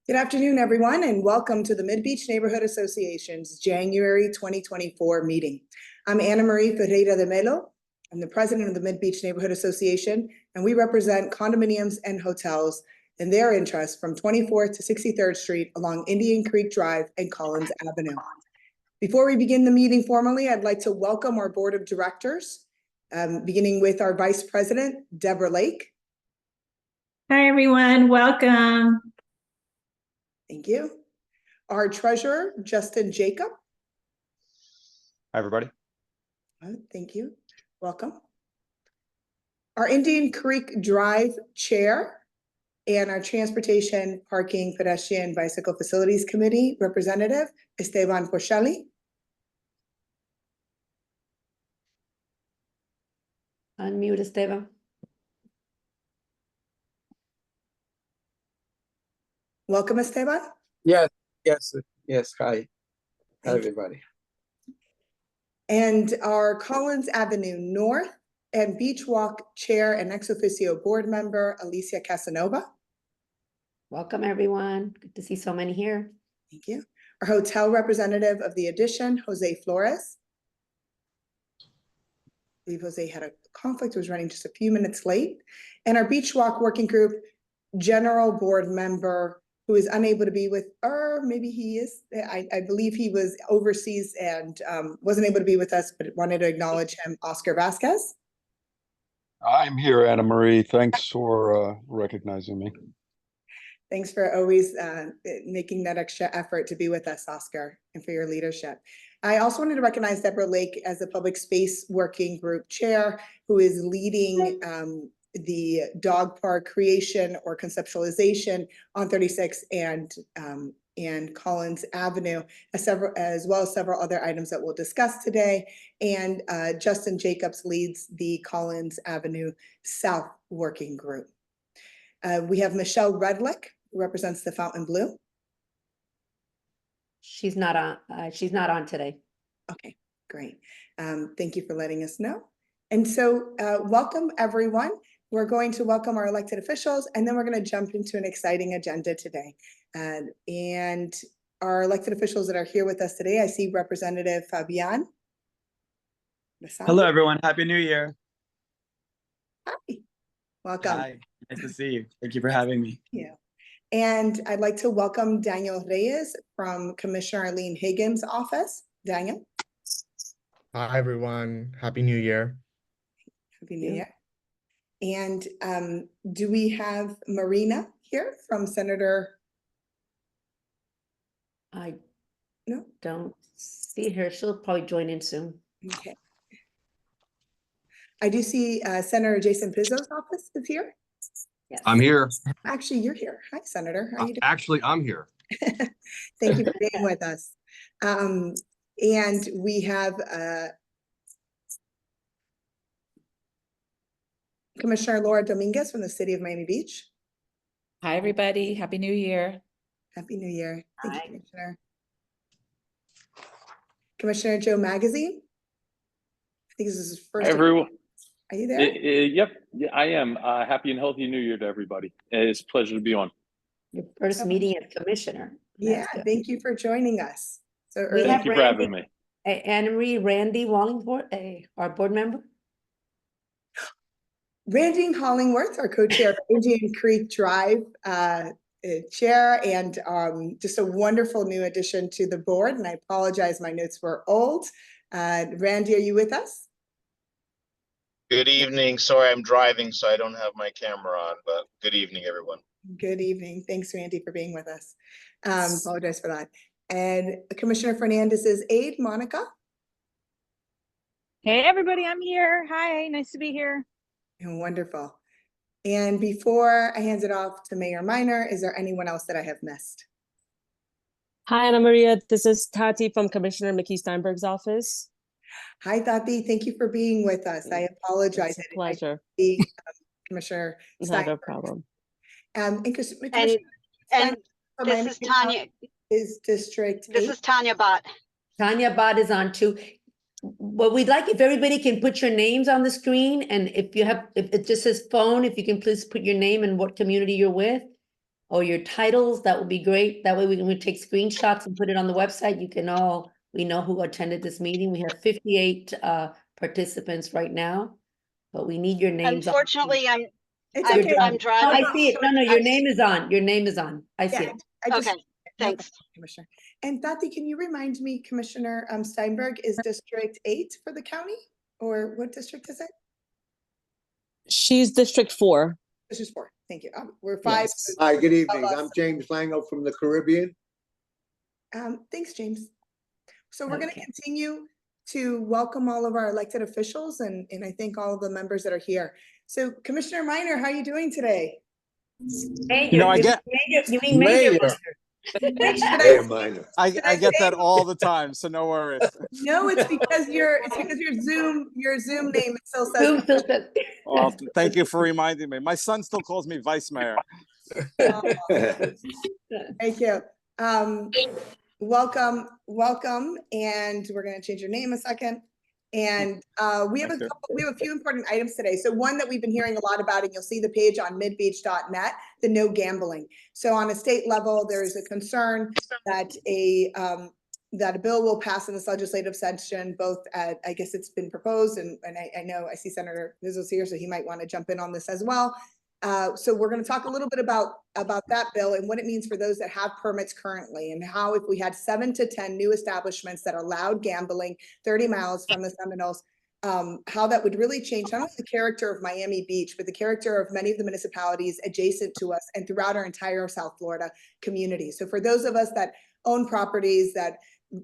Good afternoon, everyone, and welcome to the MidBeach Neighborhood Association's January 2024 meeting. I'm Ana Marie Ferreira de Melo. I'm the president of the MidBeach Neighborhood Association, and we represent condominiums and hotels in their interests from 24th to 63rd Street along Indian Creek Drive and Collins Avenue. Before we begin the meeting formally, I'd like to welcome our board of directors, beginning with our vice president, Deborah Lake. Hi, everyone. Welcome. Thank you. Our treasurer, Justin Jacob. Hi, everybody. Thank you. Welcome. Our Indian Creek Drive chair and our Transportation, Parking, Pedestrian, Bicycle Facilities Committee representative, Esteban Porcelli. Unmute, Esteban. Welcome, Esteban. Yes. Hi, everybody. And our Collins Avenue North and Beach Walk chair and ex officio board member, Alicia Casanova. Welcome, everyone. Good to see so many here. Thank you. Our hotel representative of the Addition, Jose Flores. I believe Jose had a conflict, was running just a few minutes late. And our Beach Walk working group general board member who is unable to be with, or maybe he is, I believe he was overseas and wasn't able to be with us, but wanted to acknowledge him, Oscar Vasquez. I'm here, Anna Marie. Thanks for recognizing me. Thanks for always making that extra effort to be with us, Oscar, and for your leadership. I also wanted to recognize Deborah Lake as the Public Space Working Group Chair, who is leading the dog park creation or conceptualization on 36 and Collins Avenue, as well as several other items that we'll discuss today. And Justin Jacobs leads the Collins Avenue South Working Group. We have Michelle Redlick, who represents the Fountain Blue. She's not on today. Okay, great. Thank you for letting us know. And so welcome, everyone. We're going to welcome our elected officials, and then we're going to jump into an exciting agenda today. And our elected officials that are here with us today, I see Representative Fabian. Hello, everyone. Happy New Year. Hi. Welcome. Hi. Nice to see you. Thank you for having me. Yeah. And I'd like to welcome Daniel Reyes from Commissioner Arlene Higgins' office. Daniel. Hi, everyone. Happy New Year. Happy New Year. And do we have Marina here from Senator? I don't see her. She'll probably join in soon. Okay. I do see Senator Jason Pizzo's office is here. Yes. I'm here. Actually, you're here. Hi, Senator. How are you doing? Actually, I'm here. Thank you for being with us. And we have Commissioner Laura Dominguez from the City of Miami Beach. Hi, everybody. Happy New Year. Happy New Year. Thank Hi. you, Commissioner. Commissioner Joe Magazine. I think this is his first. Hi, everyone. Are you there? Yep, yeah, I am. Happy and healthy New Year to everybody. It's a pleasure to be on. Your first meeting as commissioner. Yeah, thank you for joining us. So We early. have Thank you for having me. Anna Marie, Randy Wallingford, our board member. Randy Hollingworth, our co-chair of Indian Creek Drive chair, and just a wonderful new addition to the board. And I apologize, my notes were old. Randy, are you with us? Good evening. Sorry, I'm driving, so I don't have my camera on, but good evening, everyone. Good evening. Thanks, Randy, for being with us. Apologize for that. And Commissioner Fernandez's aide, Monica. Hey, everybody, I'm here. Hi, nice to be here. Wonderful. And before I hand it off to Mayor Minor, is there anyone else that I have missed? Hi, Ana Maria. This is Tati from Commissioner Mickey Steinberg's office. Hi, Tati. Thank you for being with us. I apologize. It's a pleasure. Commissioner Not a problem. And this is Tanya. Is District 8. This is Tanya Bott. Tanya Bott is on too. What we'd like, if everybody can put your names on the screen, and if it just says phone, if you can please put your name and what community you're with. or your titles, that would be great. That way we can take screenshots and put it on the website. We know who attended this meeting. We have 58 participants right now, but we need your names. Unfortunately, I'm Oh, driving. I see it. No, your name is on. Your name is on. I see Yeah, it. Okay, thanks. Commissioner. And Tati, can you remind me, Commissioner Steinberg, is District 8 for the county? Or what district is it? She's District 4. This is 4. Thank you. We're 5. Yes. Hi, good evening. I'm James Lango from the Caribbean. Thanks, James. So we're going to continue to welcome all of our elected officials and I thank all of the members that are here. So Commissioner Minor, how are you doing today? Major, You know, I get you mean major. Mayor Minor. I get that all the time, so no worries. No, it's because your Zoom name is still says. Well, thank you for reminding me. My son still calls me Vice Mayor. Thank you. Welcome, and we're going to change your name a second. And we have a few important items today. So one that we've been hearing a lot about, and you'll see the page on midbeach.net, the no gambling. So on a state level, there is a concern that a bill will pass in this legislative session, both at, I guess it's been proposed, and I know I see Senator Vizzo's here, so he might want to jump in on this as well. So we're going to talk a little bit about that bill and what it means for those that have permits currently, and how if we had 7 to 10 new establishments that allowed gambling 30 miles from the Seminoles, how that would really change not only the character of Miami Beach, but the character of many of the municipalities adjacent to us and throughout our entire South Florida community. So for those of us that own properties that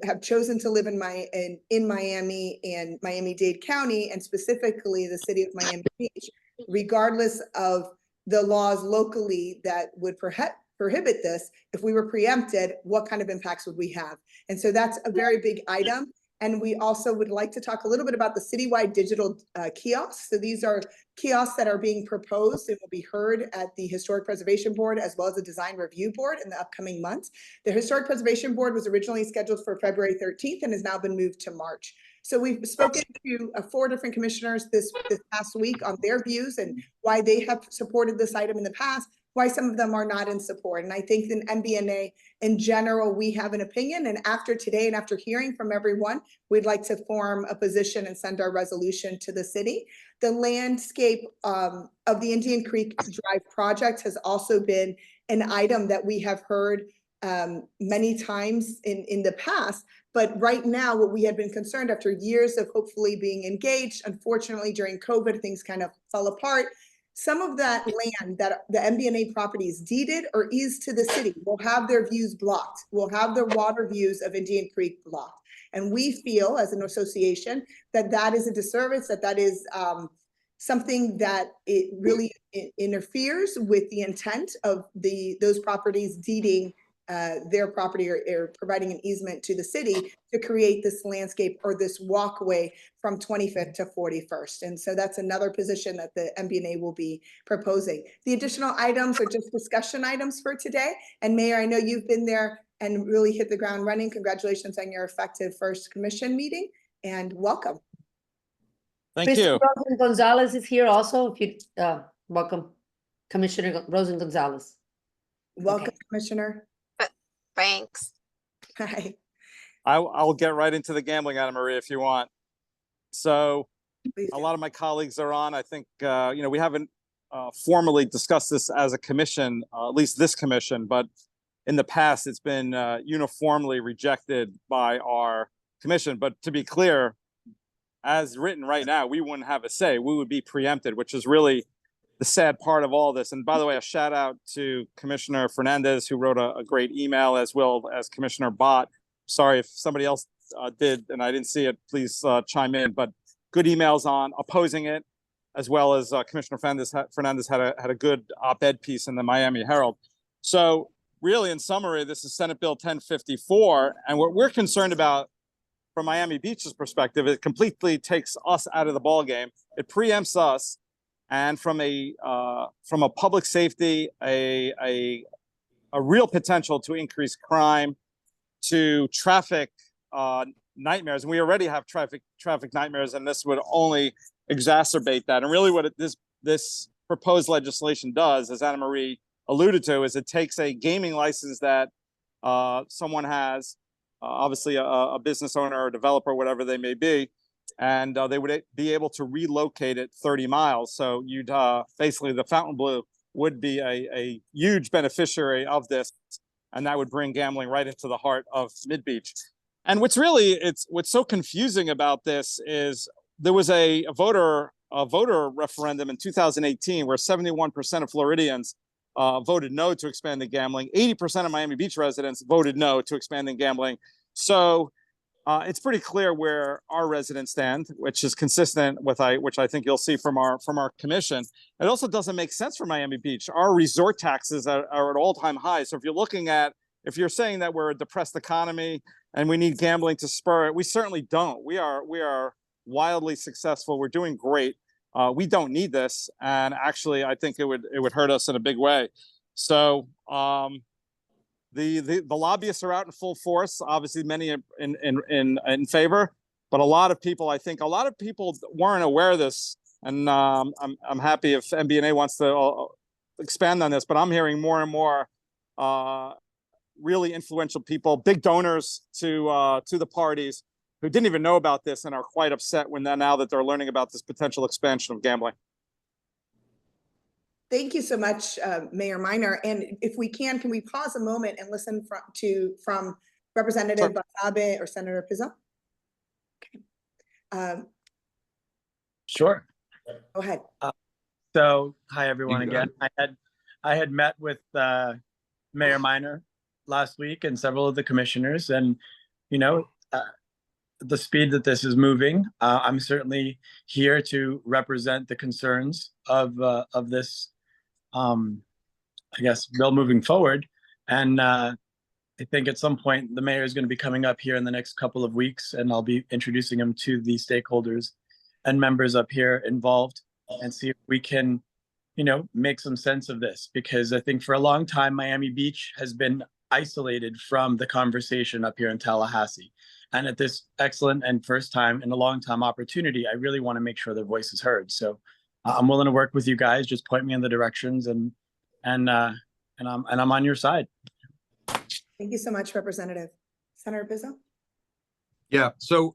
have chosen to live in Miami and Miami-Dade County, and specifically the city of Miami Beach, regardless of the laws locally that would prohibit this, if we were preempted, what kind of impacts would we have? And so that's a very big item. And we also would like to talk a little bit about the citywide digital kiosks. So these are kiosks that are being proposed and will be heard at the Historic Preservation Board as well as the Design Review Board in the upcoming months. The Historic Preservation Board was originally scheduled for February 13th and has now been moved to March. So we've spoken to 4 different commissioners this past week on their views and why they have supported this item in the past, why some of them are not in support. And I think in MBNA in general, we have an opinion. And after today and after hearing from everyone, we'd like to form a position and send our resolution to the city. The landscape of the Indian Creek Drive project has also been an item that we have heard many times in the past. But right now, what we had been concerned after years of hopefully being engaged, unfortunately during COVID, things kind of fell apart. Some of that land that the MBNA properties deeded or eased to the city will have their views blocked, will have their water views of Indian Creek blocked. And we feel as an association that that is a disservice, that is something that it really interferes with the intent of those properties deeding their property or providing an easement to the city to create this landscape or this walkway from 25th to 41st. And so that's another position that the MBNA will be proposing. The additional items are just discussion items for today. And Mayor, I know you've been there and really hit the ground running. Congratulations on your effective first commission meeting and welcome. Thank you. Rosen Gonzalez is here also. If you welcome, Commissioner Rosen Gonzalez. Welcome, okay. Commissioner. Thanks. Hi. I'll get right into the gambling, Anna Maria, if you want. So a lot of my colleagues are on. I think, we haven't formally discussed this as a commission, at least this commission, but in the past, it's been uniformly rejected by our commission. But to be clear, as written right now, we wouldn't have a say. We would be preempted, which is really the sad part of all this. And by the way, a shout out to Commissioner Fernandez, who wrote a great email, as well as Commissioner Bott. Sorry if somebody else did and I didn't see it, please chime in, but good emails on opposing it, as well as Commissioner Fernandez had a good op-ed piece in the Miami Herald. So really, in summary, this is Senate Bill 1054. And what we're concerned about from Miami Beach's perspective, it completely takes us out of the ballgame. It preempts us. And from a public safety, a real potential to increase crime, to traffic nightmares, and we already have traffic nightmares, and this would only exacerbate that. And really, what this proposed legislation does, as Anna Marie alluded to, is it takes a gaming license that someone has, obviously a business owner or developer, whatever they may be, and they would be able to relocate it 30 miles. So you'd basically, the Fontainebleau would be a huge beneficiary of this, and that would bring gambling right into the heart of MidBeach. And what's so confusing about this is there was a voter referendum in 2018 where 71% of Floridians voted no to expanding gambling. 80% of Miami Beach residents voted no to expanding gambling. So it's pretty clear where our residents stand, which is consistent with which I think you'll see from our commission. It also doesn't make sense for Miami Beach. Our resort taxes are at all-time highs. So if you're saying that we're a depressed economy and we need gambling to spur it, we certainly don't. We are wildly successful. We're doing great. We don't need this, and actually, I think it would hurt us in a big way. So the lobbyists are out in full force. Obviously, many in favor, but a lot of people weren't aware of this. And I'm happy if MBNA wants to expand on this, but I'm hearing more and more really influential people, big donors to the parties, who didn't even know about this and are quite upset now that they're learning about this potential expansion of gambling. Thank you so much, Mayor Minor. And if we can we pause a moment and listen from Representative Basabe or Senator Pizzo? Okay. Sure. Go ahead. So, hi everyone again. I had met with Mayor Minor last week and several of the commissioners, and the speed that this is moving, I'm certainly here to represent the concerns of this, I guess, bill moving forward. And I think at some point the mayor is going to be coming up here in the next couple of weeks, and I'll be introducing him to the stakeholders and members up here involved, and see if we can, make some sense of this. Because I think for a long time, Miami Beach has been isolated from the conversation up here in Tallahassee. And at this excellent and first time in a long time opportunity, I really want to make sure their voice is heard. So I'm willing to work with you guys. Just point me in the directions, and I'm on your side. Thank you so much, Representative. Senator Pizzo? Yeah. So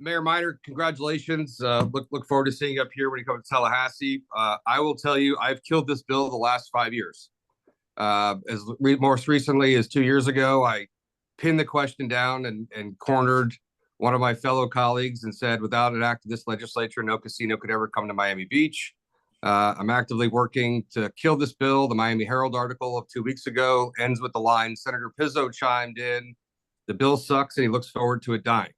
Mayor Minor, congratulations. Look forward to seeing you up here when you come to Tallahassee. I will tell you, I've killed this bill the last 5 years. Most recently as 2 years ago, I pinned the question down and cornered one of my fellow colleagues and said, without an act of this legislature, no casino could ever come to Miami Beach. I'm actively working to kill this bill. The Miami Herald article of 2 weeks ago ends with the line, Senator Pizzo chimed in, the bill sucks and he looks forward to it dying.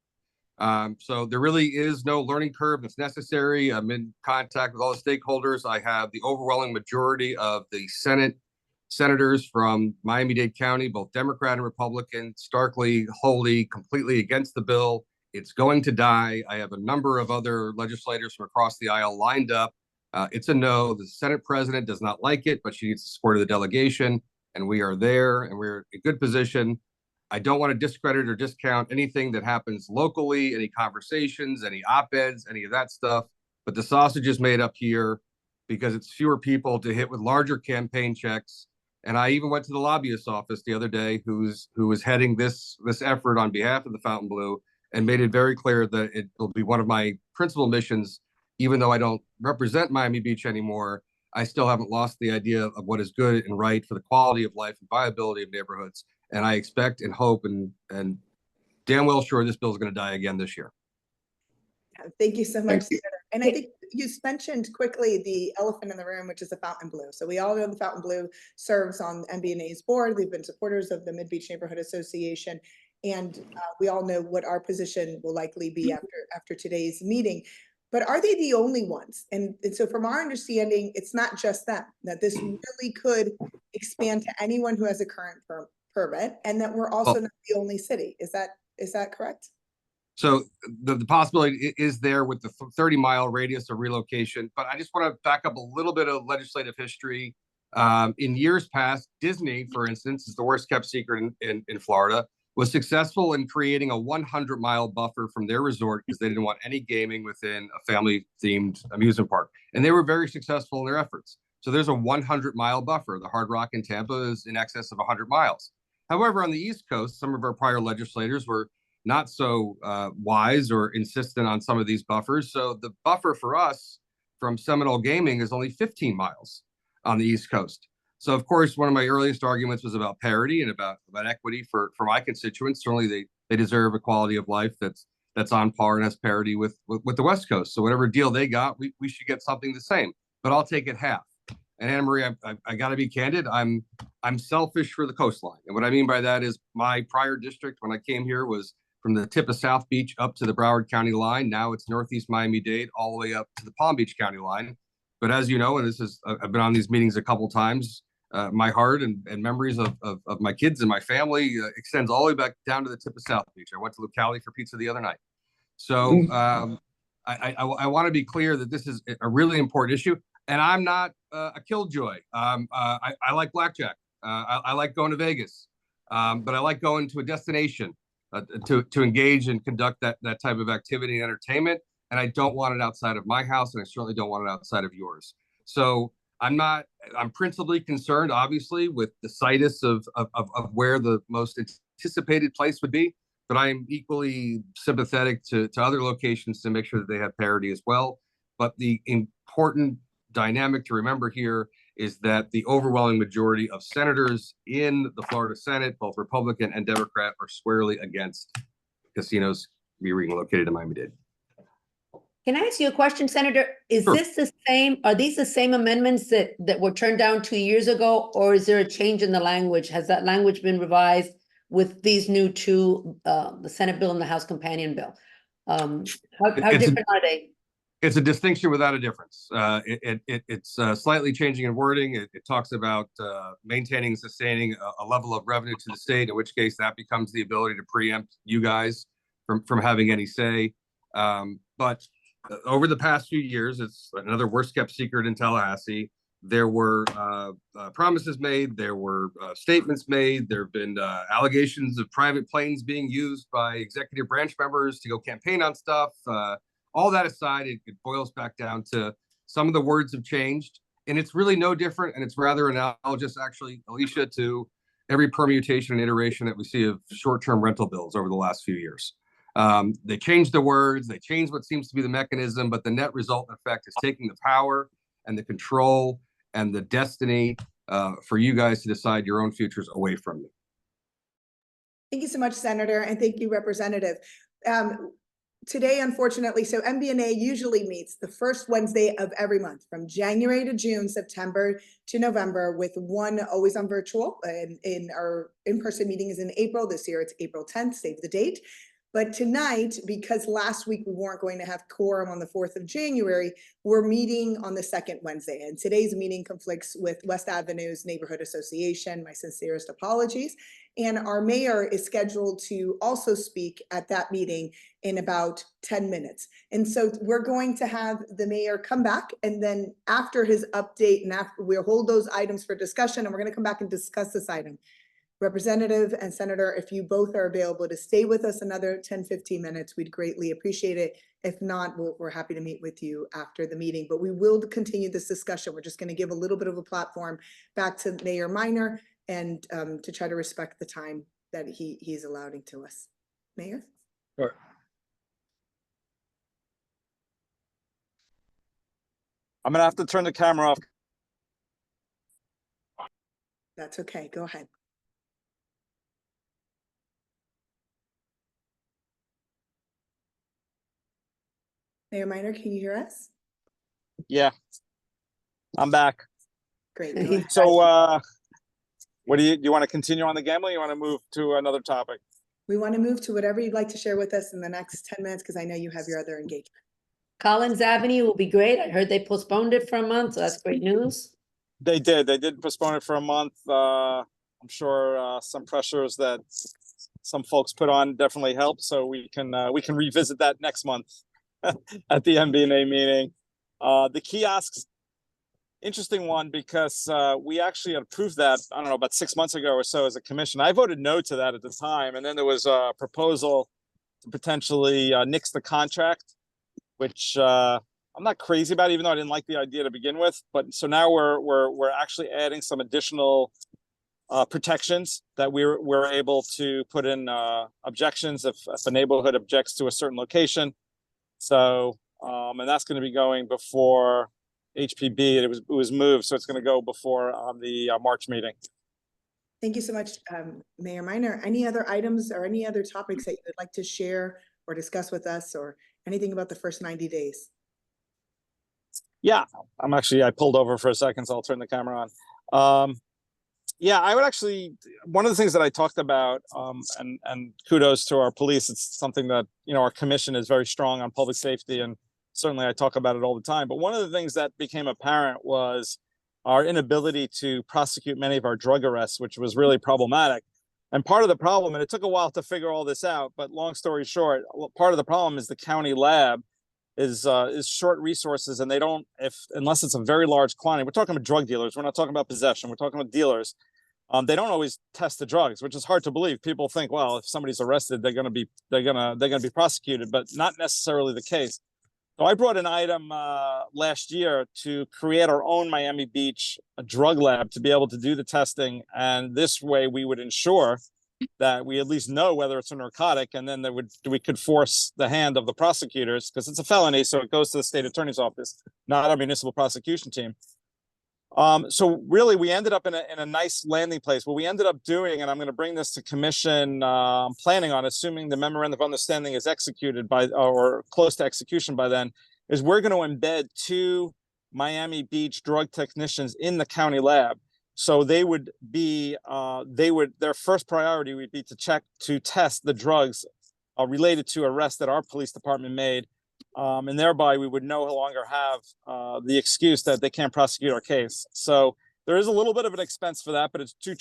So there really is no learning curve that's necessary. I'm in contact with all the stakeholders. I have the overwhelming majority of the senators from Miami-Dade County, both Democrat and Republican, starkly, wholly, completely against the bill. It's going to die. I have a number of other legislators from across the aisle lined up. It's a no. The Senate president does not like it, but she needs the support of the delegation, and we are there, and we're in a good position. I don't want to discredit or discount anything that happens locally, any conversations, any op-eds, any of that stuff, but the sausage is made up here because it's fewer people to hit with larger campaign checks. And I even went to the lobbyist's office the other day, who was heading this effort on behalf of the Fontainebleau, and made it very clear that it will be one of my principal missions. Even though I don't represent Miami Beach anymore, I still haven't lost the idea of what is good and right for the quality of life and viability of neighborhoods. And I expect and hope and damn well sure this bill is going to die again this year. Thank you so much, Senator. And I think you mentioned quickly the elephant in the room, which is the Fontainebleau. So we all know the Fontainebleau serves on MBNA's board. They've been supporters of the MidBeach Neighborhood Association. And we all know what our position will likely be after today's meeting. But are they the only ones? And so from our understanding, it's not just them, that this really could expand to anyone who has a current permit, and that we're also not the only city. Is that correct? So the possibility is there with the 30-mile radius of relocation. But I just want to back up a little bit of legislative history. In years past, Disney, for instance, is the worst kept secret in Florida, was successful in creating a 100-mile buffer from their resort because they didn't want any gaming within a family-themed amusement park. And they were very successful in their efforts. So there's a 100-mile buffer. The Hard Rock in Tampa is in excess of 100 miles. However, on the East Coast, some of our prior legislators were not so wise or insistent on some of these buffers. So the buffer for us from Seminole Gaming is only 15 miles on the East Coast. So of course, one of my earliest arguments was about parity and about equity for my constituents. Certainly they deserve a quality of life that's on par and has parity with the West Coast. So whatever deal they got, we should get something the same, but I'll take it half. And Anna Marie, I got to be candid. I'm selfish for the coastline. And what I mean by that is my prior district when I came here was from the tip of South Beach up to the Broward County line. Now it's Northeast Miami-Dade all the way up to the Palm Beach County line. But as you know, and I've been on these meetings a couple of times, my heart and memories of my kids and my family extends all the way back down to the tip of South Beach. I went to Lucali for pizza the other night. So I want to be clear that this is a really important issue. And I'm not a killjoy. I like blackjack. I like going to Vegas. But I like going to a destination to engage and conduct that type of activity and entertainment. And I don't want it outside of my house, and I certainly don't want it outside of yours. So I'm principally concerned, obviously, with the situs of where the most anticipated place would be. But I'm equally sympathetic to other locations to make sure that they have parity as well. But the important dynamic to remember here is that the overwhelming majority of senators in the Florida Senate, both Republican and Democrat, are squarely against casinos being located in Miami-Dade. Can I ask you a question, Senator? Is Sure. this the same, are these the same amendments that were turned down 2 years ago, or is there a change in the language? Has that language been revised with these new two, the Senate bill and the House companion bill? How different are they? It's a distinction without a difference. It's slightly changing in wording. It talks about maintaining and sustaining a level of revenue to the state, in which case that becomes the ability to preempt you guys from having any say. But over the past few years, it's another worst kept secret in Tallahassee. There were promises made. There were statements made. There have been allegations of private planes being used by executive branch members to go campaign on stuff. All that aside, it boils back down to some of the words have changed, and it's really no different. And it's rather analogous, actually, Alicia, to every permutation and iteration that we see of short-term rental bills over the last few years. They changed the words, they changed what seems to be the mechanism, but the net result, in effect, is taking the power and the control and the destiny for you guys to decide your own futures away from you. Thank you so much, Senator, and thank you, Representative. Today, unfortunately, so MBNA usually meets the first Wednesday of every month from January to June, September to November, with one always on virtual. And in our in-person meeting is in April. This year it's April 10th, save the date. But tonight, because last week we weren't going to have quorum on the 4th of January, we're meeting on the second Wednesday. And today's meeting conflicts with West Avenue's Neighborhood Association. My sincerest apologies. And our mayor is scheduled to also speak at that meeting in about 10 minutes. And so we're going to have the mayor come back, and then after his update, and after we'll hold those items for discussion, and we're going to come back and discuss this item. Representative and Senator, if you both are available to stay with us another 10-15 minutes, we'd greatly appreciate it. If not, we're happy to meet with you after the meeting, but we will continue this discussion. We're just going to give a little bit of a platform back to Mayor Minor and to try to respect the time that he's allowing to us. Mayor? Sure. I'm gonna have to turn the camera off. That's okay. Go ahead. Mayor Minor, can you hear us? Yeah, I'm back. Great. Go ahead. So, what do you want to continue on the gambling? You want to move to another topic? We want to move to whatever you'd like to share with us in the next 10 minutes, because I know you have your other engagement. Collins Avenue will be great. I heard they postponed it for a month, so that's great news. They did postpone it for a month. I'm sure some pressures that some folks put on definitely helped, so we can revisit that next month at the MBNA meeting. The kiosks, interesting one, because we actually approved that, I don't know, about 6 months ago or so as a commission. I voted no to that at the time, and then there was a proposal to potentially nix the contract, which I'm I'm not crazy about it, even though I didn't like the idea to begin with. But so now we're actually adding some additional protections that we're able to put in objections if a neighborhood objects to a certain location. So and that's going to be going before HPB. It was moved, so it's going to go before the March meeting. Thank you so much, Mayor Minor. Any other items or any other topics that you would like to share or discuss with us, or anything about the first 90 days? Yeah, I pulled over for a second, so I'll turn the camera on. Yeah, I would actually, one of the things that I talked about, and kudos to our police, it's something that, our commission is very strong on public safety, and certainly I talk about it all the time. But one of the things that became apparent was our inability to prosecute many of our drug arrests, which was really problematic. And part of the problem, and it took a while to figure all this out, but long story short, part of the problem is the county lab is short resources, and they don't, unless it's a very large quantity. We're talking about drug dealers. We're not talking about possession. We're talking about dealers. They don't always test the drugs, which is hard to believe. People think, well, if somebody's arrested, they're gonna be prosecuted, but not necessarily the case. So I brought an item last year to create our own Miami Beach drug lab to be able to do the testing, and this way we would ensure that we at least know whether it's a narcotic, and then we could force the hand of the prosecutors, because it's a felony, so it goes to the state attorney's office, not our municipal prosecution team. So really, we ended up in a nice landing place. What we ended up doing, and I'm going to bring this to commission, I'm planning on, assuming the memorandum of understanding is executed by, or close to execution by then, is we're going to embed 2 Miami Beach drug technicians in the county lab. So they would be, their first priority would be to test the drugs related to arrests that our police department made. And thereby we would no longer have the excuse that they can't prosecute our case. So there is a little bit of an expense for that, but it's 2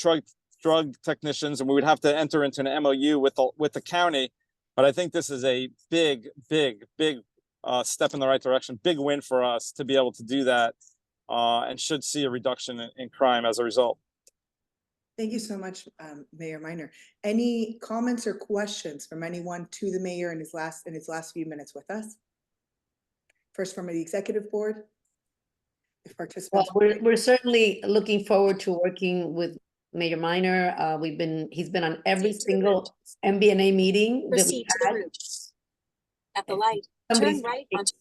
drug technicians, and we would have to enter into an MOU with the county. But I think this is a big step in the right direction, big win for us to be able to do that, and should see a reduction in crime as a result. Thank you so much, Mayor Minor. Any comments or questions from anyone to the mayor in his last few minutes with us? First from the executive board. If participants. Well, we're certainly looking forward to working with Mayor Minor. He's been on every single MBNA meeting that we had. At the light, turn right onto.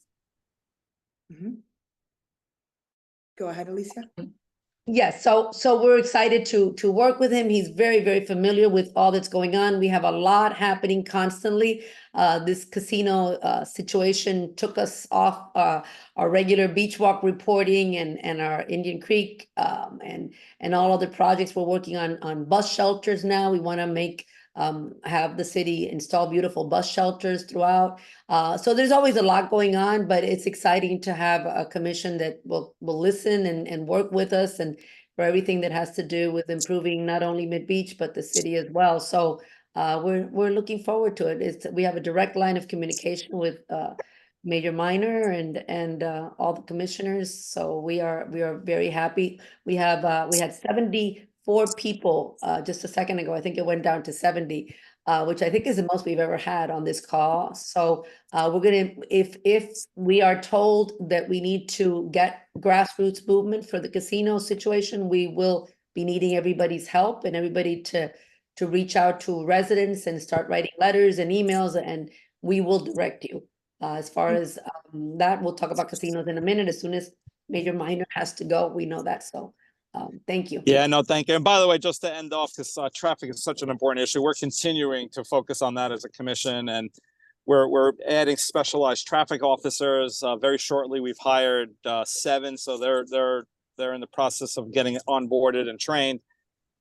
Go ahead, Alicia. Yes, so we're excited to work with him. He's very familiar with all that's going on. We have a lot happening constantly. This casino situation took us off our regular beach walk reporting and our Indian Creek and all other projects. We're working on bus shelters now. We want to have the city install beautiful bus shelters throughout. So there's always a lot going on, but it's exciting to have a commission that will listen and work with us, and for everything that has to do with improving not only MidBeach, but the city as well. So we're looking forward to it. We have a direct line of communication with Mayor Minor and all the commissioners. So we are very happy. We had 74 people just a second ago. I think it went down to 70, which I think is the most we've ever had on this call. So we're gonna, if we are told that we need to get grassroots movement for the casino situation, we will be needing everybody's help and everybody to reach out to residents and start writing letters and emails, and we will direct you. As far as that, we'll talk about casinos in a minute. As soon as Mayor Minor has to go, we know that. So thank you. Yeah, no, thank you. And by the way, just to end off, because traffic is such an important issue, we're continuing to focus on that as a commission, and we're adding specialized traffic officers. Very shortly, we've hired 7, so they're in the process of getting onboarded and trained.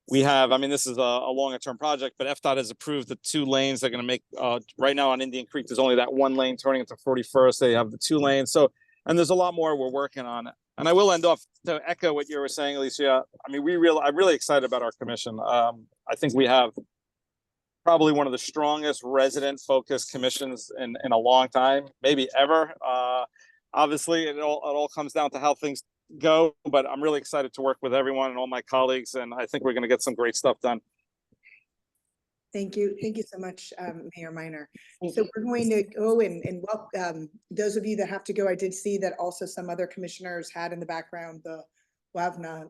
We have, I mean, this is a longer term project, but FDOT has approved the 2 lanes they're going to make. Right now on Indian Creek, there's only that 1 lane turning into 41st. They have the 2 lanes. So, and there's a lot more we're working on. And I will end off to echo what you were saying, Alicia. I mean, I'm really excited about our commission. I think we have probably one of the strongest resident-focused commissions in a long time, maybe ever. Obviously, it all comes down to how things go, but I'm really excited to work with everyone and all my colleagues, and I think we're going to get some great stuff done. Thank you. Thank you so much, Mayor Minor. Thank So you. we're going to go and welcome those of you that have to go. I did see that also some other commissioners had in the background the WAVNA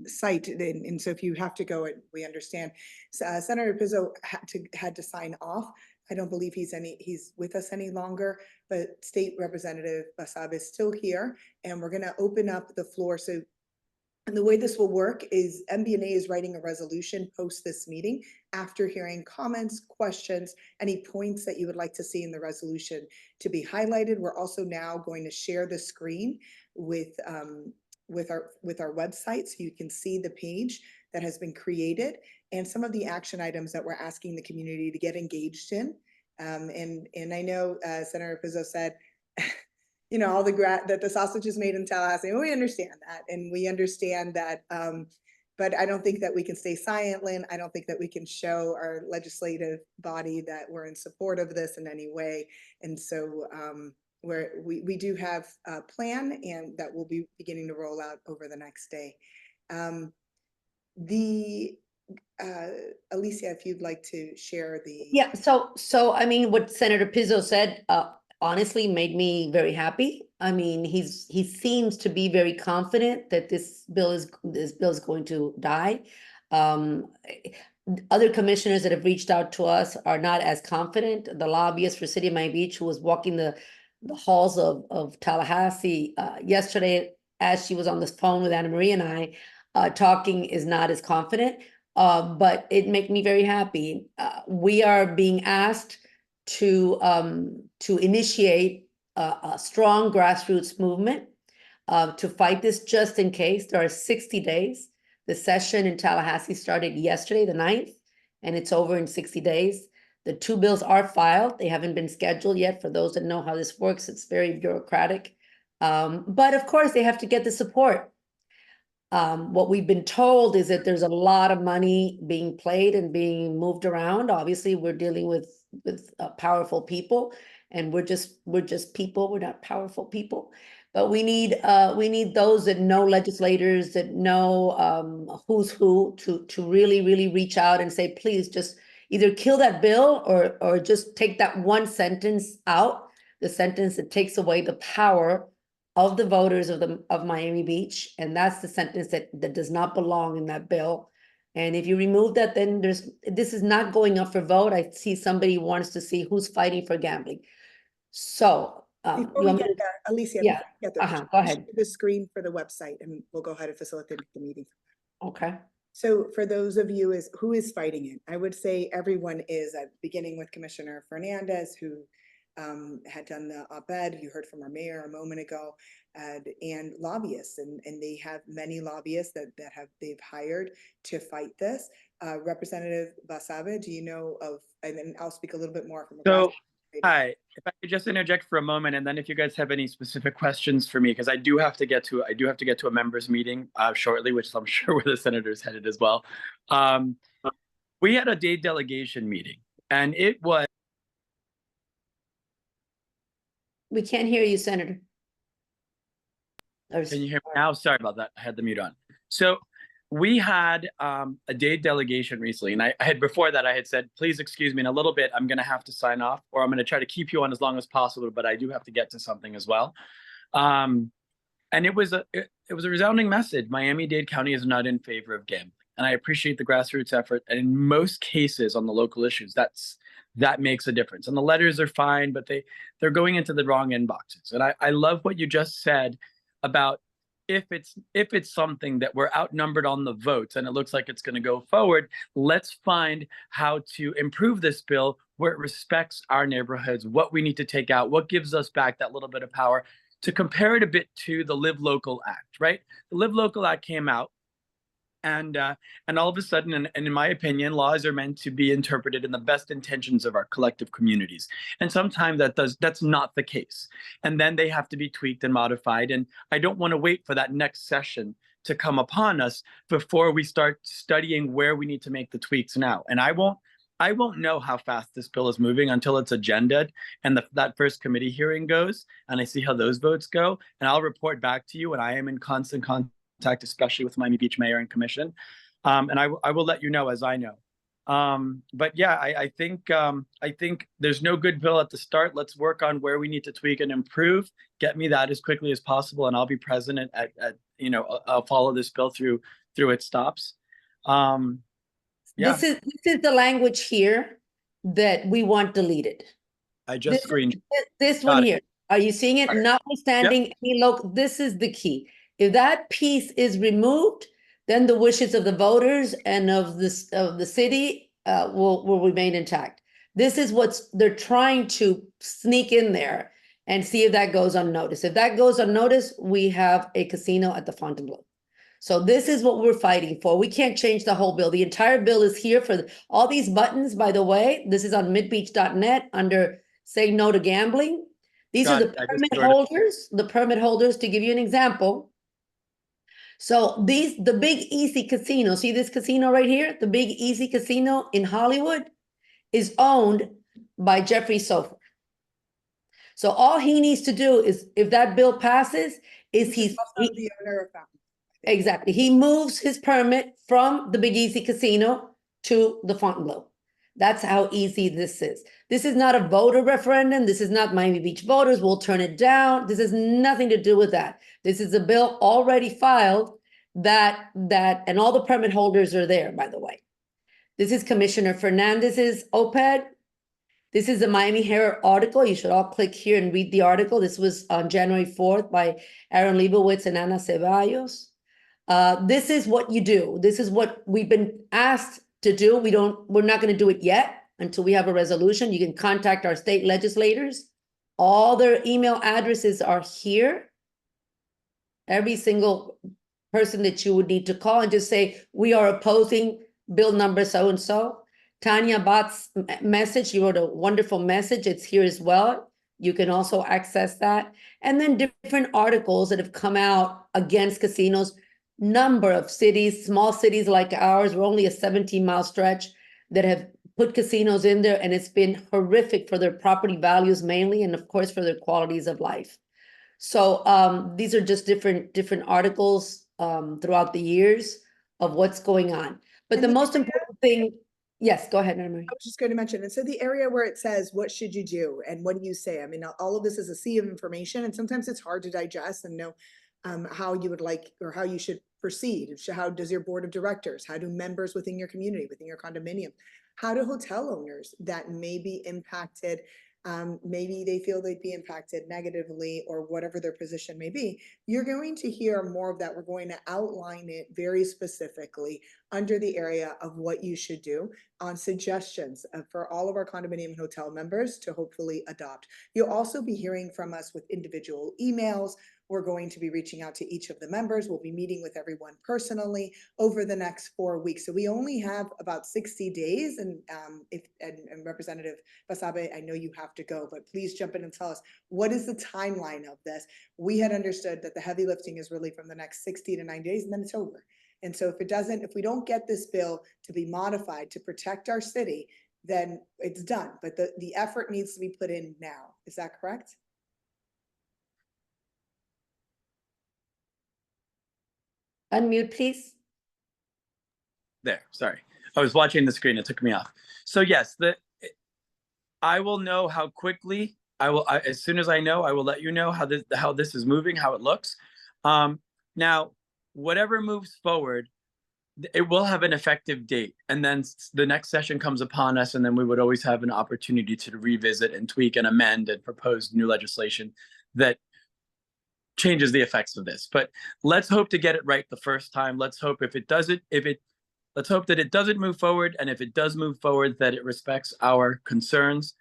site. And so if you have to go, we understand. Senator Pizzo had to sign off. I don't believe he's with us any longer, but State Representative Basab is still here, and we're going to open up the floor. So, and the way this will work is MBNA is writing a resolution post this meeting after hearing comments, questions, any points that you would like to see in the resolution to be highlighted. We're also now going to share the screen with our website, so you can see the page that has been created and some of the action items that we're asking the community to get engaged in. And I know Senator Pizzo said, you know, that the sausage is made in Tallahassee, and we understand that, and we understand that. But I don't think that we can stay silent. I don't think that we can show our legislative body that we're in support of this in any way. And so we do have a plan, and that will be beginning to roll out over the next day. Alicia, if you'd like to share the. Yeah, so I mean, what Senator Pizzo said, honestly made me very happy. I mean, he seems to be very confident that this bill is going to die. Other commissioners that have reached out to us are not as confident. The lobbyist for City of Miami Beach, who was walking the halls of Tallahassee yesterday, as she was on the phone with Anna Marie and I talking, is not as confident. But it made me very happy. We are being asked to initiate a strong grassroots movement to fight this, just in case. There are 60 days. The session in Tallahassee started yesterday, the 9th, and it's over in 60 days. The 2 bills are filed. They haven't been scheduled yet. For those that know how this works, it's very bureaucratic. But of course, they have to get the support. What we've been told is that there's a lot of money being played and being moved around. Obviously, we're dealing with powerful people, and we're just people. We're not powerful people, but we need those that know legislators, that know who's who, to really reach out and say, please just either kill that bill or just take that one sentence out, the sentence that takes away the power of the voters of Miami Beach. And that's the sentence that does not belong in that bill. And if you remove that, then this is not going up for vote. I see somebody wants to see who's fighting for gambling. So before we get there, Alicia, yeah, go ahead. The screen for the website, and we'll go ahead and facilitate the meeting. Okay. So for those of you who is fighting it, I would say everyone is, beginning with Commissioner Fernandez, who had done the op-ed. You heard from our mayor a moment ago, and lobbyists, and they have many lobbyists that they've hired to fight this. Representative Basabe, do you know of? And then I'll speak a little bit more from. So, hi, if I could just interject for a moment, and then if you guys have any specific questions for me, because I do have to get to a members meeting shortly, which I'm sure where the senator's headed as well. We had a day delegation meeting, and it was. We can't hear you, Senator. Can you hear me now? Sorry about that. I had the mute on. So we had a day delegation recently, and I had before that I had said, please excuse me in a little bit. I'm going to have to sign off, or I'm going to try to keep you on as long as possible, but I do have to get to something as well. And it was a resounding message. Miami-Dade County is not in favor of gambling, and I appreciate the grassroots effort. And in most cases on the local issues, that makes a difference. And the letters are fine, but they're going into the wrong inboxes. And I love what you just said about if it's something that we're outnumbered on the votes and it looks like it's going to go forward, let's find how to improve this bill where it respects our neighborhoods, what we need to take out, what gives us back that little bit of power, to compare it a bit to the Live Local Act, right? The Live Local Act came out, and all of a sudden, and in my opinion, laws are meant to be interpreted in the best intentions of our collective communities. And sometimes that's not the case. And then they have to be tweaked and modified. And I don't want to wait for that next session to come upon us before we start studying where we need to make the tweaks now. And I won't know how fast this bill is moving until it's agenda'd and that first committee hearing goes, and I see how those votes go. And I'll report back to you, and I am in constant contact, especially with Miami Beach Mayor and Commission. And I will let you know as I know. But yeah, I think there's no good bill at the start. Let's work on where we need to tweak and improve. Get me that as quickly as possible, and I'll be present at I'll follow this bill through its stops. Yeah, This is the language here that we want deleted. I just screened. This Got one it. here. Are you seeing it? Notwithstanding any local, this is the key. If that piece is removed, then the wishes of the voters and of the city will remain intact. This is they're trying to sneak in there and see if that goes unnoticed. If that goes unnoticed, we have a casino at the Fontainebleau. So this is what we're fighting for. We can't change the whole bill. The entire bill is here for all these buttons, by the way. This is on midbeach.net under say no to gambling. These are the permit holders, to give you an example. So the Big Easy Casino, see this casino right here? The Big Easy Casino in Hollywood is owned by Jeffrey Sofer. So all he needs to do is, if that bill passes, the owner of Fountain. Exactly. He moves his permit from the Big Easy Casino to the Fontainebleau. That's how easy this is. This is not a voter referendum. This is not Miami Beach voters will turn it down. This has nothing to do with that. This is a bill already filed and all the permit holders are there, by the way. This is Commissioner Fernandez's OPED. This is the Miami Herald article. You should all click here and read the article. This was on January 4th by Aaron Leibowitz and Ana Ceballos. This is what you do. This is what we've been asked to do. We're not going to do it yet until we have a resolution. You can contact our state legislators. All their email addresses are here. Every single person that you would need to call and just say, we are opposing bill number so-and-so. Tanya Bott's message, she wrote a wonderful message. It's here as well. You can also access that. And then different articles that have come out against casinos. Number of cities, small cities like ours, we're only a 17-mile stretch, that have put casinos in there, and it's been horrific for their property values mainly, and of course for their qualities of life. So these are just different articles throughout the years of what's going on. But the most important thing, yes, go ahead, Anna Marie. I was just going to mention, and so the area where it says, what should you do? And what do you say? I mean, all of this is a sea of information, and sometimes it's hard to digest and know how you would like, or how you should proceed. How does your board of directors, how do members within your community, within your condominium, how do hotel owners that may be impacted, maybe they feel they'd be impacted negatively, or whatever their position may be. You're going to hear more of that. We're going to outline it very specifically under the area of what you should do, on suggestions for all of our condominium and hotel members to hopefully adopt. You'll also be hearing from us with individual emails. We're going to be reaching out to each of the members. We'll be meeting with everyone personally over the next 4 weeks. So we only have about 60 days. And Representative Basabe, I know you have to go, but please jump in and tell us, what is the timeline of this? We had understood that the heavy lifting is really from the next 60 to 90 days, and then it's over. And so if we don't get this bill to be modified to protect our city, then it's done. But the effort needs to be put in now. Is that correct? Unmute, please. There, sorry. I was watching the screen. It took me off. So yes, I will know how quickly as soon as I know, I will let you know how this is moving, how it looks. Now, whatever moves forward, it will have an effective date. And then the next session comes upon us, and then we would always have an opportunity to revisit and tweak and amend and propose new legislation that changes the effects of this. But let's hope to get it right the first time. Let's hope let's hope that it doesn't move forward, and if it does move forward, that it respects our concerns.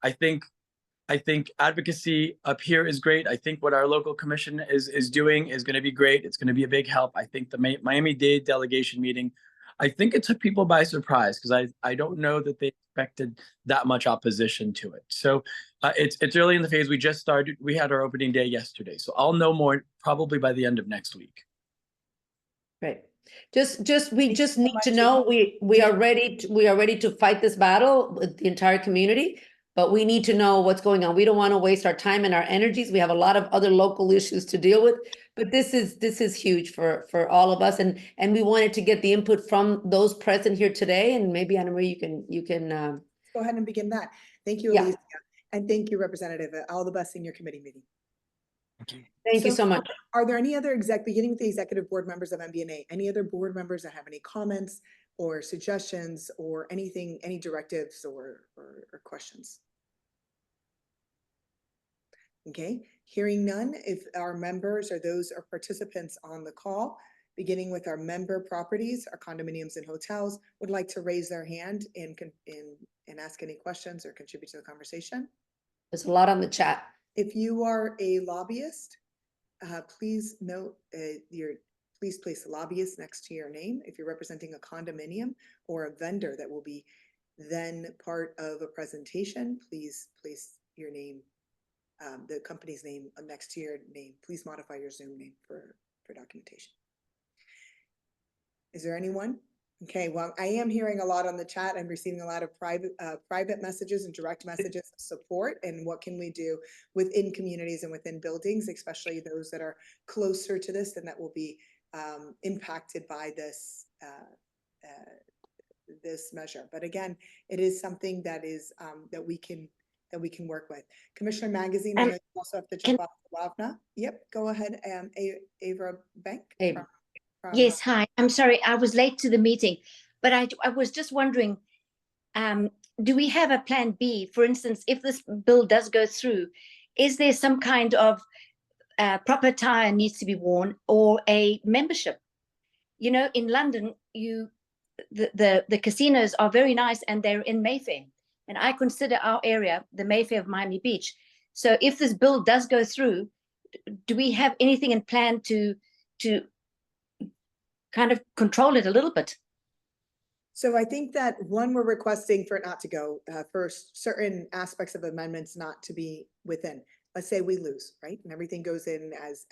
I think advocacy up here is great. I think what our local commission is doing is going to be great. It's going to be a big help. I think the Miami-Dade delegation meeting, I think it took people by surprise, because I don't know that they expected that much opposition to it. So it's early in the phase. We just started. We had our opening day yesterday, so I'll know more probably by the end of next week. Right. We just need to know we are ready to fight this battle with the entire community. but we need to know what's going on. We don't want to waste our time and our energies. We have a lot of other local issues to deal with, but this is huge for all of us, and we wanted to get the input from those present here today. And maybe Anna Marie, you can go ahead and begin that. Thank you, Yeah. Alicia, and thank you, Representative. All the best in your committee meeting. Thank you so much. Are there any other beginning with the executive board members of MBNA, any other board members that have any comments or suggestions or anything, any directives or questions? Okay, hearing none, if our members or those are participants on the call, beginning with our member properties, our condominiums and hotels, would like to raise their hand and ask any questions or contribute to the conversation. There's a lot on the chat. If you are a lobbyist, please note please place lobbyist next to your name. If you're representing a condominium or a vendor that will be then part of a presentation, please place your name, the company's name next to your name. Please modify your Zoom name for documentation. Is there anyone? Okay, well, I am hearing a lot on the chat. I'm receiving a lot of private messages and direct messages of support and what can we do within communities and within buildings, especially those that are closer to this and that will be impacted by this this measure. But again, it is something that is that we can work with. Commissioner Magazine, I know you also have to jump off the WAVNA. Yep, go ahead, Ava Bank. Yes, hi. I'm sorry, I was late to the meeting, but I was just wondering, do we have a plan B? For instance, if this bill does go through, is there some kind of proper attire needs to be worn or a membership? You know, in London, the casinos are very nice and they're in Mayfair. And I consider our area the Mayfair of Miami Beach. So if this bill does go through, do we have anything in plan to kind of control it a little bit? So I think that one, we're requesting for it not to go for certain aspects of amendments not to be within. Let's say we lose, right, and everything goes in as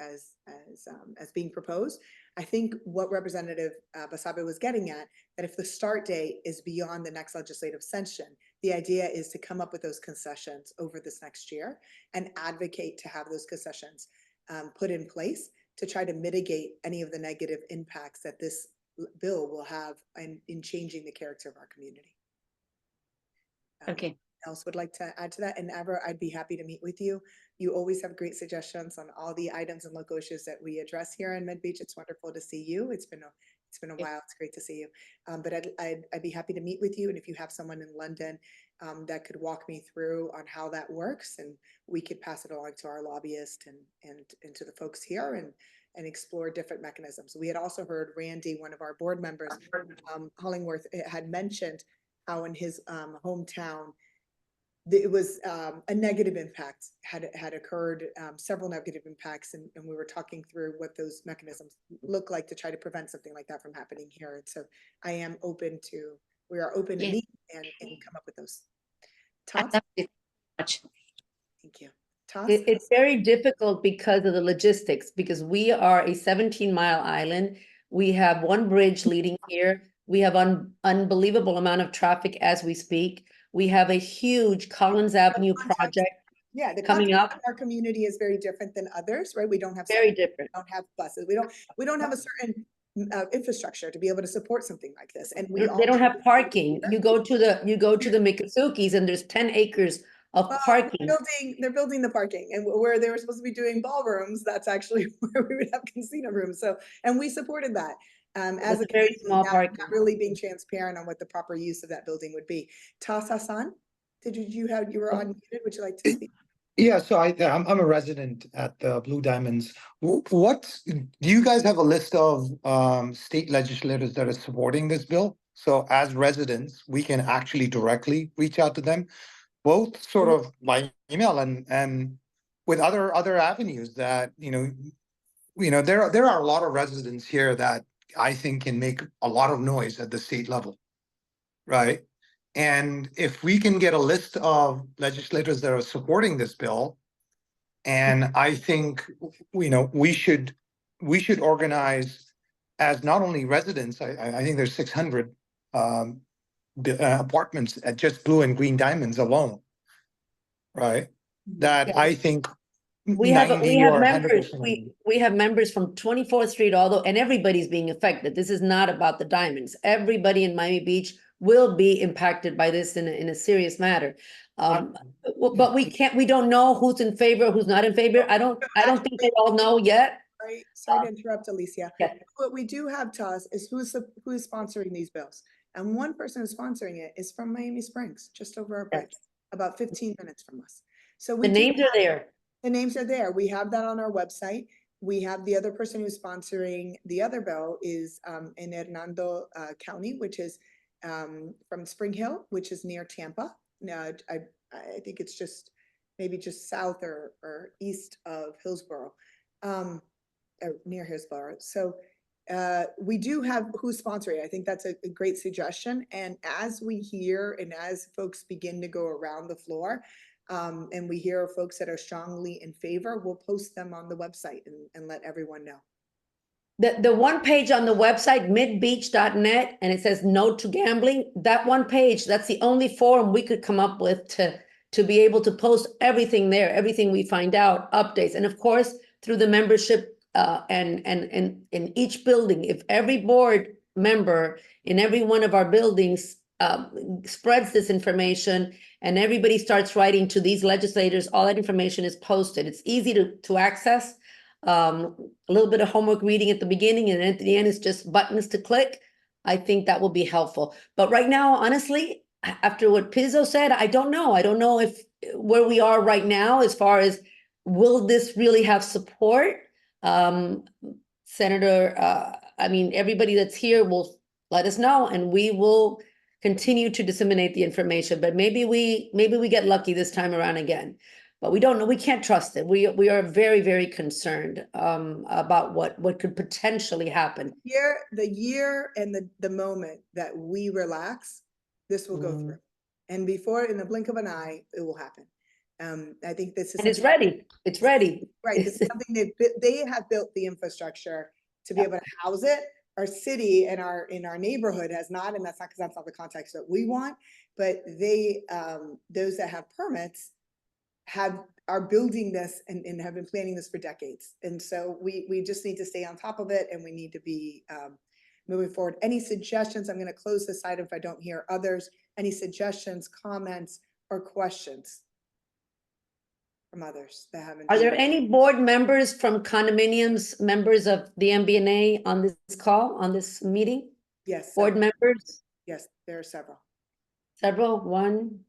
being proposed. I think what Representative Basabe was getting at, that if the start date is beyond the next legislative session, the idea is to come up with those concessions over this next year and advocate to have those concessions put in place to try to mitigate any of the negative impacts that this bill will have in changing the character of our community. Okay. Else would like to add to that? And Avra, I'd be happy to meet with you. You always have great suggestions on all the items and local issues that we address here in MidBeach. It's wonderful to see you. It's been a while. It's great to see you. But I'd be happy to meet with you. And if you have someone in London that could walk me through on how that works, and we could pass it along to our lobbyist and to the folks here and explore different mechanisms. We had also heard Randy, one of our board members, Hollingworth, had mentioned how in his hometown, it was a negative impact had occurred, several negative impacts, and we were talking through what those mechanisms look like to try to prevent something like that from happening here. And so we are open to meet and come up with those. Todd? Thank you. It's very difficult because of the logistics, because we are a 17-mile island. We have one bridge leading here. We have unbelievable amount of traffic as we speak. We have a huge Collins Avenue project. Yeah, the coming up. Our community is very different than others, right? We don't have different. We don't have buses. We don't have a certain infrastructure to be able to support something like this. And they don't have parking. You go to the Mikasukis and there's 10 acres of parking. They're building the parking, and where they were supposed to be doing ballrooms, that's actually where we would have casino rooms. So, and we supported that. As a very small parking. Not really being transparent on what the proper use of that building would be. Tas Hassan, you were unmuted? Would you like to speak? Yeah, so I'm a resident at the Blue Diamonds. What do you guys have a list of state legislators that are supporting this bill? So as residents, we can actually directly reach out to them, both sort of by email and with other avenues that there are a lot of residents here that I think can make a lot of noise at the state level, right? And if we can get a list of legislators that are supporting this bill, and I think we should organize as not only residents. I think there's 600 apartments at just Blue and Green Diamonds alone. right? That Yeah. I think We have 90 or members, 100%. we have members from 24th Street, although, and everybody's being affected. This is not about the diamonds. Everybody in Miami Beach will be impacted by this in a serious matter. But we don't know who's in favor, who's not in favor. I don't think they all know yet. Sorry to interrupt, Alicia. Yeah. What we do have to us is who is sponsoring these bills. And one person who's sponsoring it is from Miami Springs, just over our bridge, about 15 minutes from us. So The names are there. The names are there. We have that on our website. We have the other person who's sponsoring the other bill is in Hernando County, which is from Spring Hill, which is near Tampa. Now, I think it's maybe just south or east of Hillsborough, or near Hillsborough. So we do have who's sponsoring. I think that's a great suggestion. And as we hear and as folks begin to go around the floor, and we hear folks that are strongly in favor, we'll post them on the website and let everyone know. The one page on the website, midbeach.net, and it says no to gambling. That one page, that's the only forum we could come up with to be able to post everything there, everything we find out, updates. And of course, through the membership and in each building, if every board member in every one of our buildings spreads this information and everybody starts writing to these legislators, all that information is posted. It's easy to access. A little bit of homework reading at the beginning, and at the end it's just buttons to click. I think that will be helpful. But right now, honestly, after what Pizzo said, I don't know. I don't know if where we are right now as far as will this really have support? Senator, I mean, everybody that's here will let us know, and we will continue to disseminate the information. But maybe we get lucky this time around again. But we don't know. We can't trust it. We are very, very concerned about what could potentially happen. The year and the moment that we relax, this will go through. And before, in the blink of an eye, it will happen. I think this is. And it's ready. It's ready. Right. This is something they have built the infrastructure to be able to house it. Our city and in our neighborhood has not, and that's not because that's not the context that we want. But they, those that have permits, are building this and have been planning this for decades. And so we just need to stay on top of it, and we need to be moving forward. Any suggestions? I'm going to close this item if I don't hear others. Any suggestions, comments, or questions from others that haven't? Are there any board members from condominiums, members of the MBNA on this call, on this meeting? Yes. Board members? Yes, there are several. Several? One?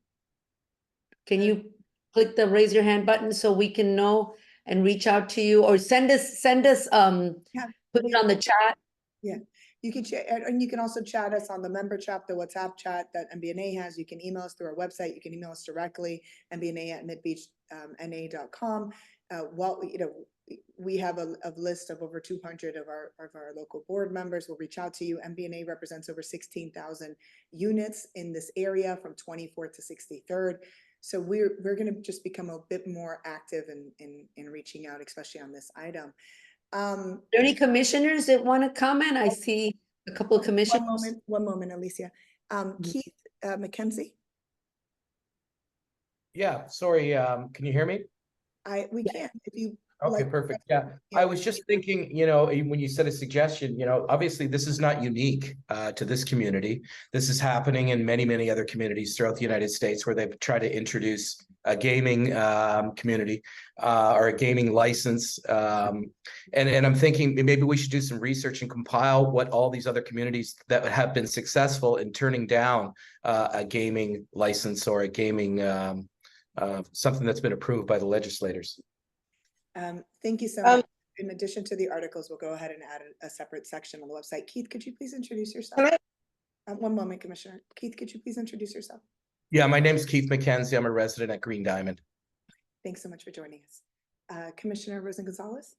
Can you click the raise your hand button so we can know and reach out to you, or send us put it on the chat? Yeah, you can chat, and you can also chat us on the member chat, the WhatsApp chat that MBNA has. You can email us through our website. You can email us directly, MBNA@midbeachna.com. Well, we have a list of over 200 of our local board members. We'll reach out to you. MBNA represents over 16,000 units in this area from 24th to 63rd. So we're going to just become a bit more active in reaching out, especially on this item. Are there any commissioners that want to comment? I see a couple of commissioners. One moment, Alicia. Keith McKenzie. Yeah, sorry, can you hear me? We can, if you. Okay, perfect. Yeah, I was just thinking, when you said a suggestion, obviously this is not unique to this community. This is happening in many, many other communities throughout the United States where they've tried to introduce a gaming community or a gaming license. And I'm thinking maybe we should do some research and compile what all these other communities that have been successful in turning down a gaming license or a gaming something that's been approved by the legislators. Thank you so much. In addition to the articles, we'll go ahead and add a separate section on the website. Keith, could you please introduce yourself? One moment, Commissioner. Keith, could you please introduce yourself? Yeah, my name's Keith McKenzie. I'm a resident at Green Diamond. Thanks so much for joining us. Commissioner Rosa Gonzalez?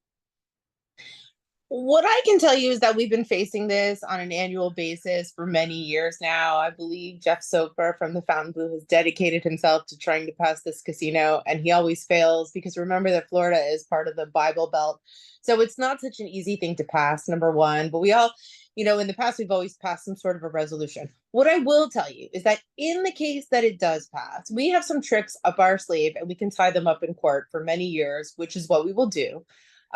What I can tell you is that we've been facing this on an annual basis for many years now. I believe Jeff Soper from the Fontainebleau has dedicated himself to trying to pass this casino, and he always fails because remember that Florida is part of the Bible Belt. So it's not such an easy thing to pass, number one. But we all, in the past, we've always passed some sort of a resolution. What I will tell you is that in the case that it does pass, we have some tricks up our sleeve and we can tie them up in court for many years, which is what we will do.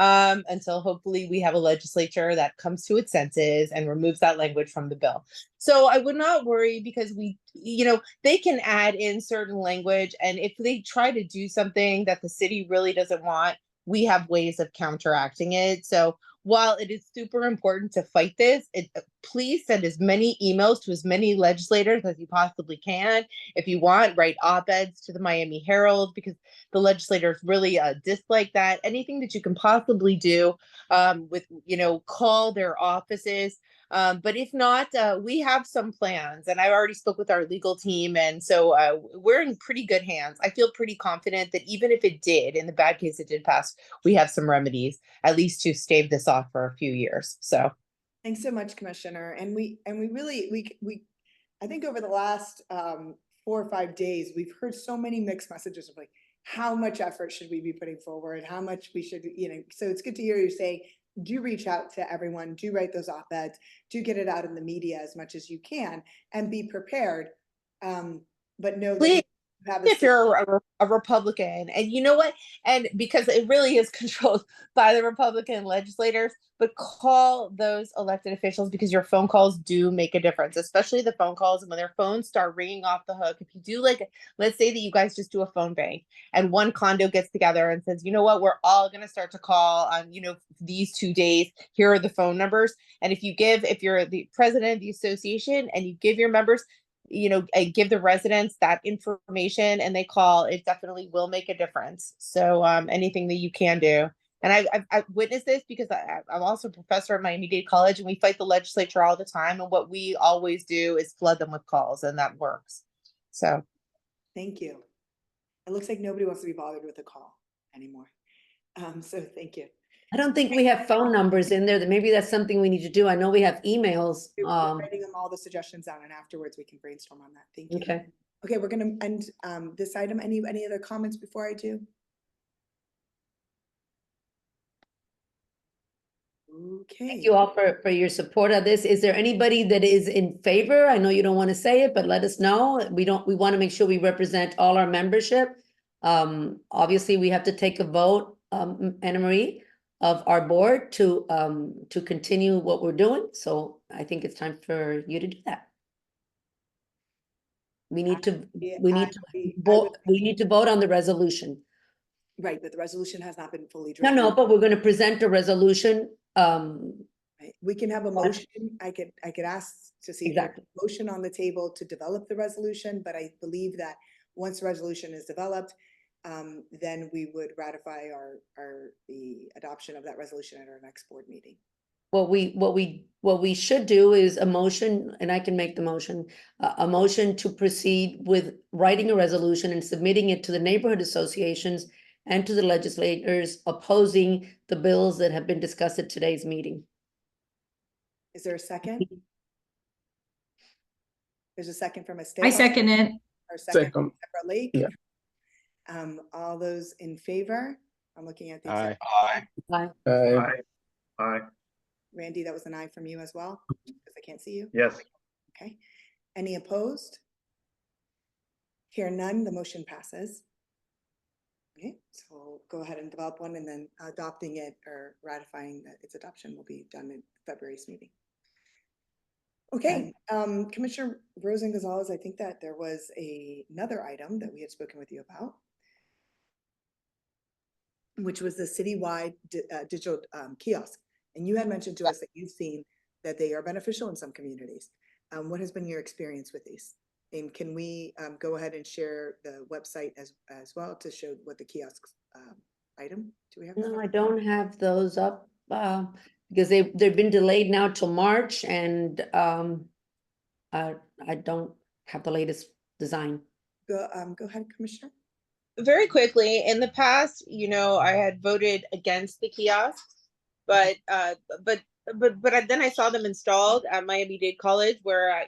Until hopefully we have a legislature that comes to its senses and removes that language from the bill. So I would not worry, because they can add in certain language, and if they try to do something that the city really doesn't want, we have ways of counteracting it. So while it is super important to fight this, please send as many emails to as many legislators as you possibly can. If you want, write op-eds to the Miami Herald, because the legislators really dislike that. Anything that you can possibly do call their offices. But if not, we have some plans, and I already spoke with our legal team. And so we're in pretty good hands. I feel pretty confident that even if it did, in the bad case it did pass, we have some remedies, at least to stave this off for a few years. So thanks so much, Commissioner. And we really, I think over the last 4 or 5 days, we've heard so many mixed messages of like, how much effort should we be putting forward? How much we should, so it's good to hear you say, do reach out to everyone, do write those op-eds, do get it out in the media as much as you can, and be prepared. But know that if you're a Republican, and you know what, and because it really is controlled by the Republican legislators, but call those elected officials, because your phone calls do make a difference, especially the phone calls. And when their phones start ringing off the hook, if you do, like, let's say that you guys just do a phone bank and one condo gets together and says, you know what, we're all going to start to call on, these 2 days, here are the phone numbers. And if you're the president of the association and you give your members, and give the residents that information and they call, it definitely will make a difference. So anything that you can do. And I've witnessed this, because I'm also a professor at Miami-Dade College, and we fight the legislature all the time. And what we always do is flood them with calls, and that works. So thank you. It looks like nobody wants to be bothered with a call anymore. So thank you. I don't think we have phone numbers in there. That maybe that's something we need to do. I know we have emails. We're writing them all the suggestions down, and afterwards we can brainstorm on that. Thank you. Okay, we're going to end this item. Any other comments before I do? Okay. Thank you all for your support of this. Is there anybody that is in favor? I know you don't want to say it, but let us know. We want to make sure we represent all our membership. Obviously we have to take a vote, Anna Marie, of our board to continue what we're doing. So I think it's time for you to do that. We need to vote on the resolution. Right, but the resolution has not been fully No, drafted. but we're going to present a resolution. Right. We can have a motion. I could ask to see exactly a motion on the table to develop the resolution, but I believe that once the resolution is developed, then we would ratify the adoption of that resolution at our next board meeting. What we should do is a motion, and I can make the motion, a motion to proceed with writing a resolution and submitting it to the neighborhood associations and to the legislators opposing the bills that have been discussed at today's meeting. Is there a second? There's a second from Estelle. I second it. Or second from Deborah Lake. Yeah. All those in favor? I'm looking at the Aye. Aye. Aye. Aye. Randy, that was an aye from you as well, because I can't see you. Yes. Okay. Any opposed? Hear none, the motion passes. Okay, so we'll go ahead and develop one, and then adopting it or ratifying its adoption will be done in February's meeting. Okay, Commissioner Rosen Gonzalez, I think that there was another item that we had spoken with you about, which was the citywide digital kiosk. And you had mentioned to us that you've seen that they are beneficial in some communities. What has been your experience with these? And can we go ahead and share the website as well to show what the kiosks item? Do we have that? No, I don't have those up because they've been delayed now till March, and I don't have the latest design. Go ahead, Commissioner. very quickly, in the past, I had voted against the kiosks, but then I saw them installed at Miami-Dade College, where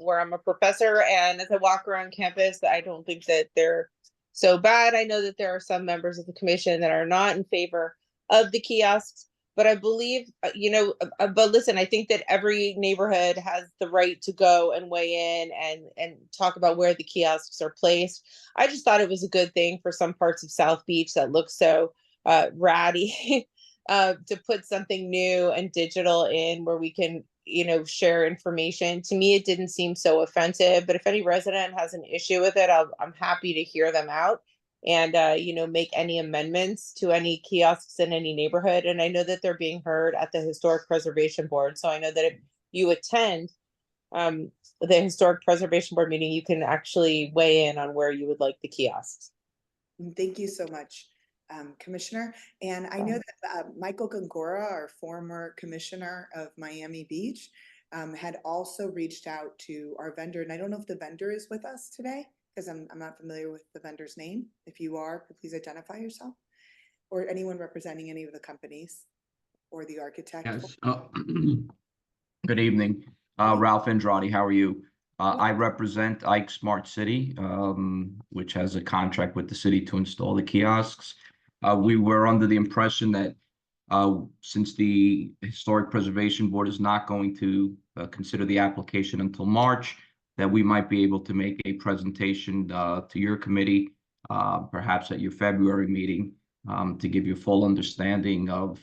where I'm a professor, and as I walk around campus, I don't think that they're so bad. I know that there are some members of the commission that are not in favor of the kiosks, But I believe, but listen, I think that every neighborhood has the right to go and weigh in and talk about where the kiosks are placed. I just thought it was a good thing for some parts of South Beach that look so ratty to put something new and digital in where we can, share information. To me, it didn't seem so offensive, but if any resident has an issue with it, I'm happy to hear them out and make any amendments to any kiosks in any neighborhood. And I know that they're being heard at the Historic Preservation Board. So I know that if you attend the Historic Preservation Board meeting, you can actually weigh in on where you would like the kiosks. Thank you so much, Commissioner. And I know that Michael Gongora, our former commissioner of Miami Beach, had also reached out to our vendor. And I don't know if the vendor is with us today, because I'm not familiar with the vendor's name. If you are, please identify yourself, or anyone representing any of the companies or the architect. Yes. Good evening. Ralph Andrade, how are you? I represent Ike Smart City, which has a contract with the city to install the kiosks. We were under the impression that since the Historic Preservation Board is not going to consider the application until March, that we might be able to make a presentation to your committee, perhaps at your February meeting, to give you a full understanding of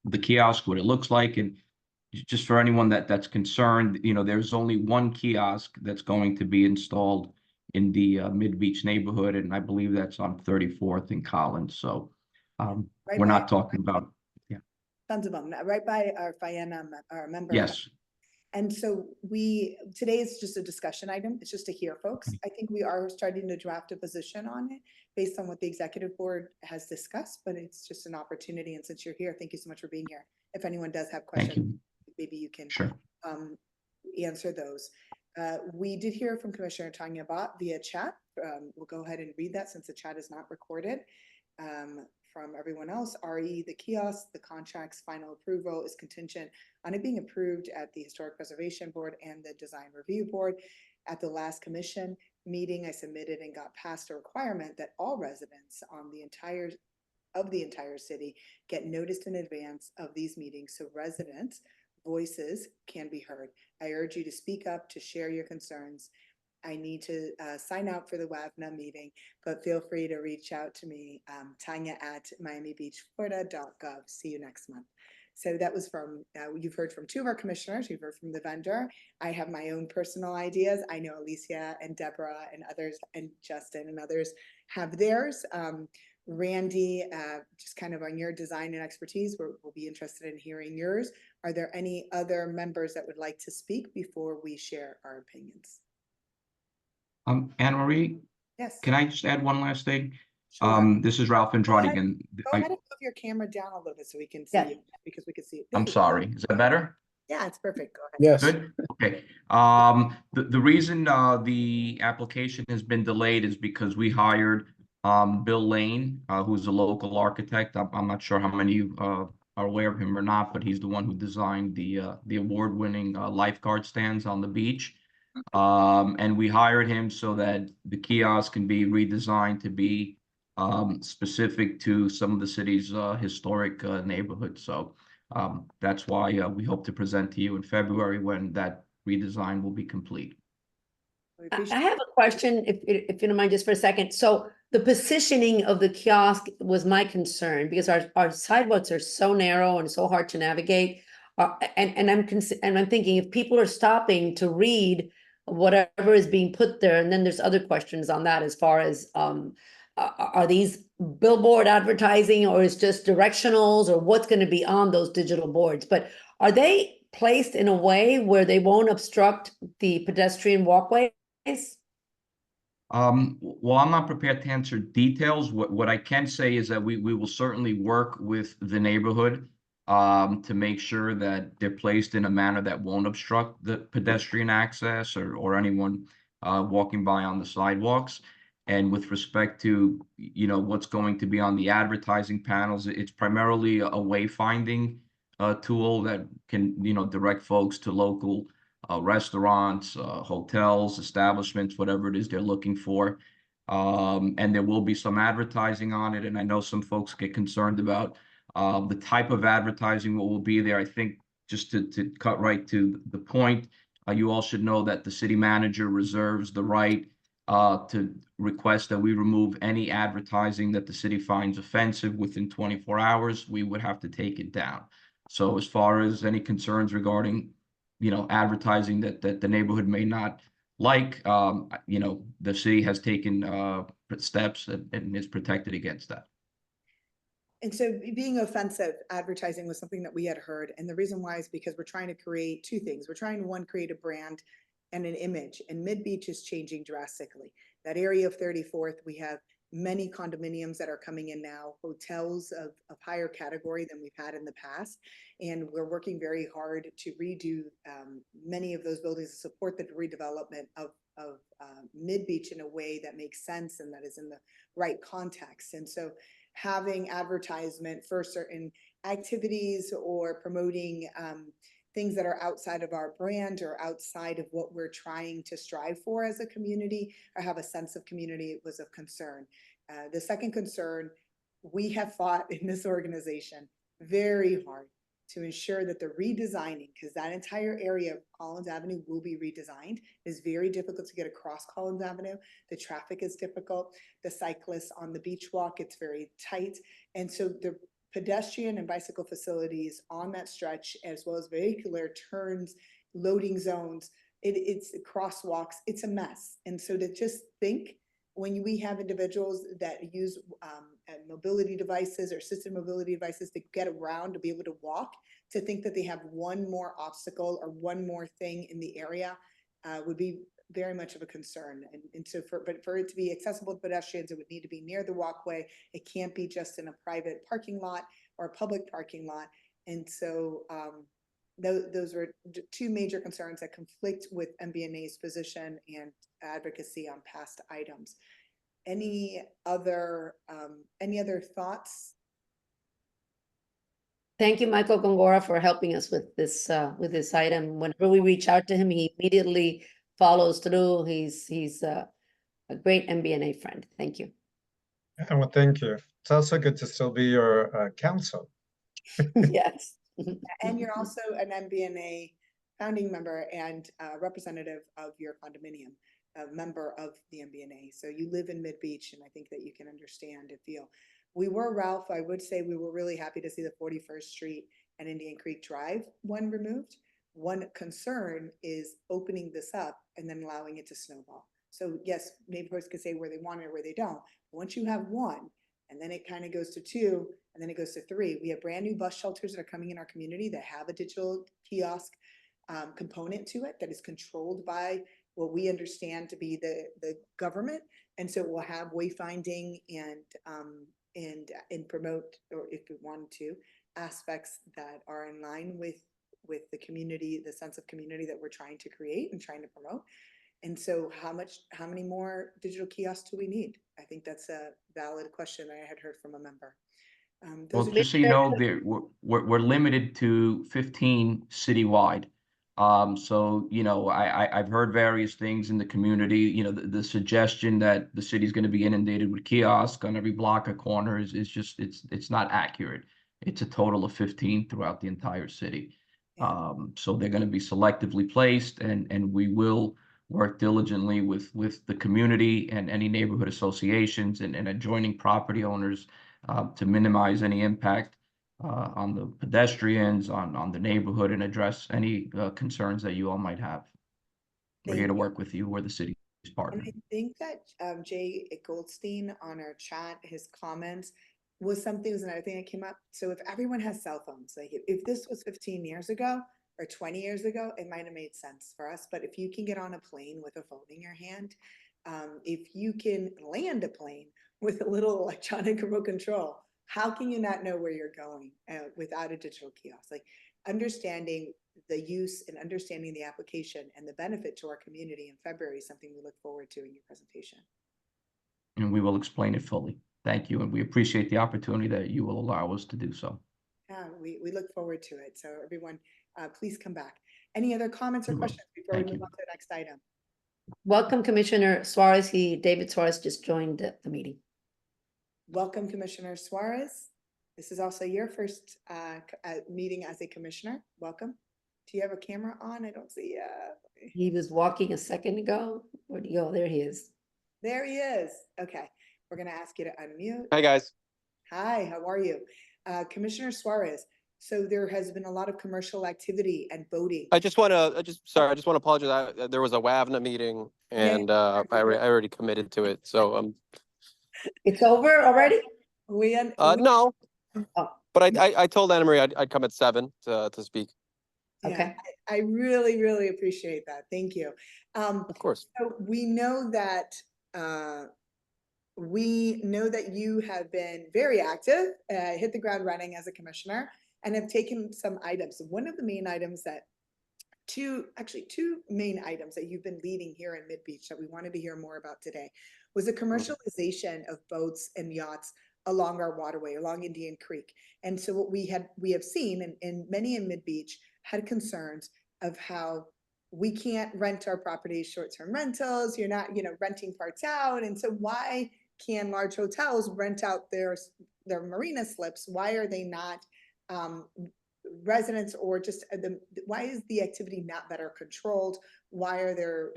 the kiosk, what it looks like. And just for anyone that's concerned, there's only one kiosk that's going to be installed in the MidBeach neighborhood, and I believe that's on 34th and Collins. So we're not talking about, tons of them, right by our FIANA, our member. yes. And so today is just a discussion item. It's just to hear folks. I think we are starting to draft a position on it based on what the executive board has discussed, but it's just an opportunity. And since you're here, thank you so much for being here. If anyone does have questions, maybe you can answer those. We did hear from Commissioner Tanya Bott via chat. We'll go ahead and read that since the chat is not recorded. From everyone else, RE, the kiosk, the contract's final approval is contingent on it being approved at the Historic Preservation Board and the Design Review Board. At the last commission meeting, I submitted and got passed a requirement that all residents on the entire city get noticed in advance of these meetings so residents' voices can be heard. I urge you to speak up, to share your concerns. I need to sign out for the WAVNA meeting, but feel free to reach out to me, Tanya at miamibeachflorida.gov. See you next month. So that was from, you've heard from two of our commissioners, you've heard from the vendor. I have my own personal ideas. I know Alicia and Deborah and others, and Justin and others have theirs. Randy, just kind of on your design and expertise, we'll be interested in hearing yours. Are there any other members that would like to speak before we share our opinions? Anna Marie, yes. Can I just add one last thing? Sure. This is Ralph Andrade again. Go ahead and move your camera down a little bit so we can see you, because we can see it. I'm sorry. Is that better? Yeah, it's perfect. Go ahead. Yes. Good. Okay. The reason the application has been delayed is because we hired Bill Lane, who's a local architect. I'm not sure how many of you are aware of him or not, but he's the one who designed the award-winning lifeguard stands on the beach. And we hired him so that the kiosk can be redesigned to be specific to some of the city's historic neighborhoods. So that's why we hope to present to you in February when that redesign will be complete. I have a question, if you don't mind, just for a second. So the positioning of the kiosk was my concern because our sidewalks are so narrow and so hard to navigate. And I'm thinking if people are stopping to read whatever is being put there, and then there's other questions on that as far as are these billboard advertising or is just directionals or what's going to be on those digital boards? But are they placed in a way where they won't obstruct the pedestrian walkways? Well, I'm not prepared to answer details. What I can say is that we will certainly work with the neighborhood to make sure that they're placed in a manner that won't obstruct the pedestrian access or anyone walking by on the sidewalks. And with respect to, what's going to be on the advertising panels, it's primarily a wayfinding tool that can, direct folks to local restaurants, hotels, establishments, whatever it is they're looking for. And there will be some advertising on it. And I know some folks get concerned about The type of advertising what will be there, I think, just to cut right to the point, you all should know that the city manager reserves the right to request that we remove any advertising that the city finds offensive within 24 hours. We would have to take it down. So as far as any concerns regarding, advertising that the neighborhood may not like, the city has taken steps and is protected against that. And so being offensive advertising was something that we had heard. And the reason why is because we're trying to create two things. We're trying to, one, create a brand and an image. And MidBeach is changing drastically. That area of 34th, we have many condominiums that are coming in now, hotels of higher category than we've had in the past. And we're working very hard to redo many of those buildings to support the redevelopment of MidBeach in a way that makes sense and that is in the right context. And so having advertisement for certain activities or promoting things that are outside of our brand or outside of what we're trying to strive for as a community or have a sense of community was of concern. The second concern, we have fought in this organization very hard to ensure that the redesigning, because that entire area of Collins Avenue will be redesigned. It is very difficult to get across Collins Avenue. The traffic is difficult. The cyclists on the beach walk, it's very tight. And so the pedestrian and bicycle facilities on that stretch, as well as vehicular turns, loading zones, it's crosswalks, it's a mess. And so to just think, when we have individuals that use mobility devices or assisted mobility devices to get around, to be able to walk, to think that they have one more obstacle or one more thing in the area would be very much of a concern. And so for it to be accessible to pedestrians, it would need to be near the walkway. It can't be just in a private parking lot or a public parking lot. And so those were two major concerns that conflict with MBNA's position and advocacy on past items. Any other thoughts? Thank you, Michael Gongora, for helping us with this item. Whenever we reach out to him, he immediately follows through. He's a great MBNA friend. Thank you. Well, thank you. It's also good to still be your counsel. Yes. And you're also an MBNA founding member and representative of your condominium, a member of the MBNA. So you live in MidBeach, and I think that you can understand and feel. We were, Ralph, I would say we were really happy to see the 41st Street and Indian Creek Drive one removed. One concern is opening this up and then allowing it to snowball. So yes, neighborhoods can say where they want it or where they don't. But once you have one, and then it kind of goes to two, and then it goes to three. We have brand new bus shelters that are coming in our community that have a digital kiosk component to it that is controlled by what we understand to be the government. And so we'll have wayfinding and promote, or if we wanted to, aspects that are in line with the community, the sense of community that we're trying to create and trying to promote. And so how many more digital kiosks do we need? I think that's a valid question that I had heard from a member. Well, just so you know, we're limited to 15 citywide. So, I've heard various things in the community, the suggestion that the city's going to be inundated with kiosks on every block or corner is just, it's not accurate. It's a total of 15 throughout the entire city. So they're going to be selectively placed, and we will work diligently with the community and any neighborhood associations and adjoining property owners to minimize any impact on the pedestrians, on the neighborhood, and address any concerns that you all might have. We're here to work with you. We're the city's partner. And I think that Jay Goldstein on our chat, his comments was another thing that came up. So if everyone has cell phones, like if this was 15 years ago or 20 years ago, it might have made sense for us. But if you can get on a plane with a phone in your hand, if you can land a plane with a little electronic remote control, how can you not know where you're going without a digital kiosk? Like understanding the use and understanding the application and the benefit to our community in February is something we look forward to in your presentation. And we will explain it fully. Thank you. And we appreciate the opportunity that you will allow us to do so. Yeah, we look forward to it. So everyone, please come back. Any other comments or questions before we move on to the next item? Welcome, Commissioner Suarez. David Suarez just joined the meeting. Welcome, Commissioner Suarez. This is also your first meeting as a commissioner. Welcome. Do you have a camera on? I don't see. He was walking a second ago. Where'd he go? There he is. There he is. Okay. We're going to ask you to unmute. Hi, guys. Hi, how are you? Commissioner Suarez. So there has been a lot of commercial activity and boating. I just want to apologize. There was a WAVNA meeting and I already committed to it. So it's over already? No. But I told Anna Marie I'd come at 7 to speak. Okay. I really, really appreciate that. Thank you. Of course. So we know that you have been very active, hit the ground running as a commissioner, and have taken some items. One of the main items two main items that you've been leading here in MidBeach that we wanted to hear more about today was the commercialization of boats and yachts along our waterway, along Indian Creek. And so what we have seen, and many in MidBeach had concerns of how we can't rent our properties short-term rentals. You're not, renting parts out. And so why can large hotels rent out their marina slips? Why are they not residents, or just why is the activity not better controlled? Why are there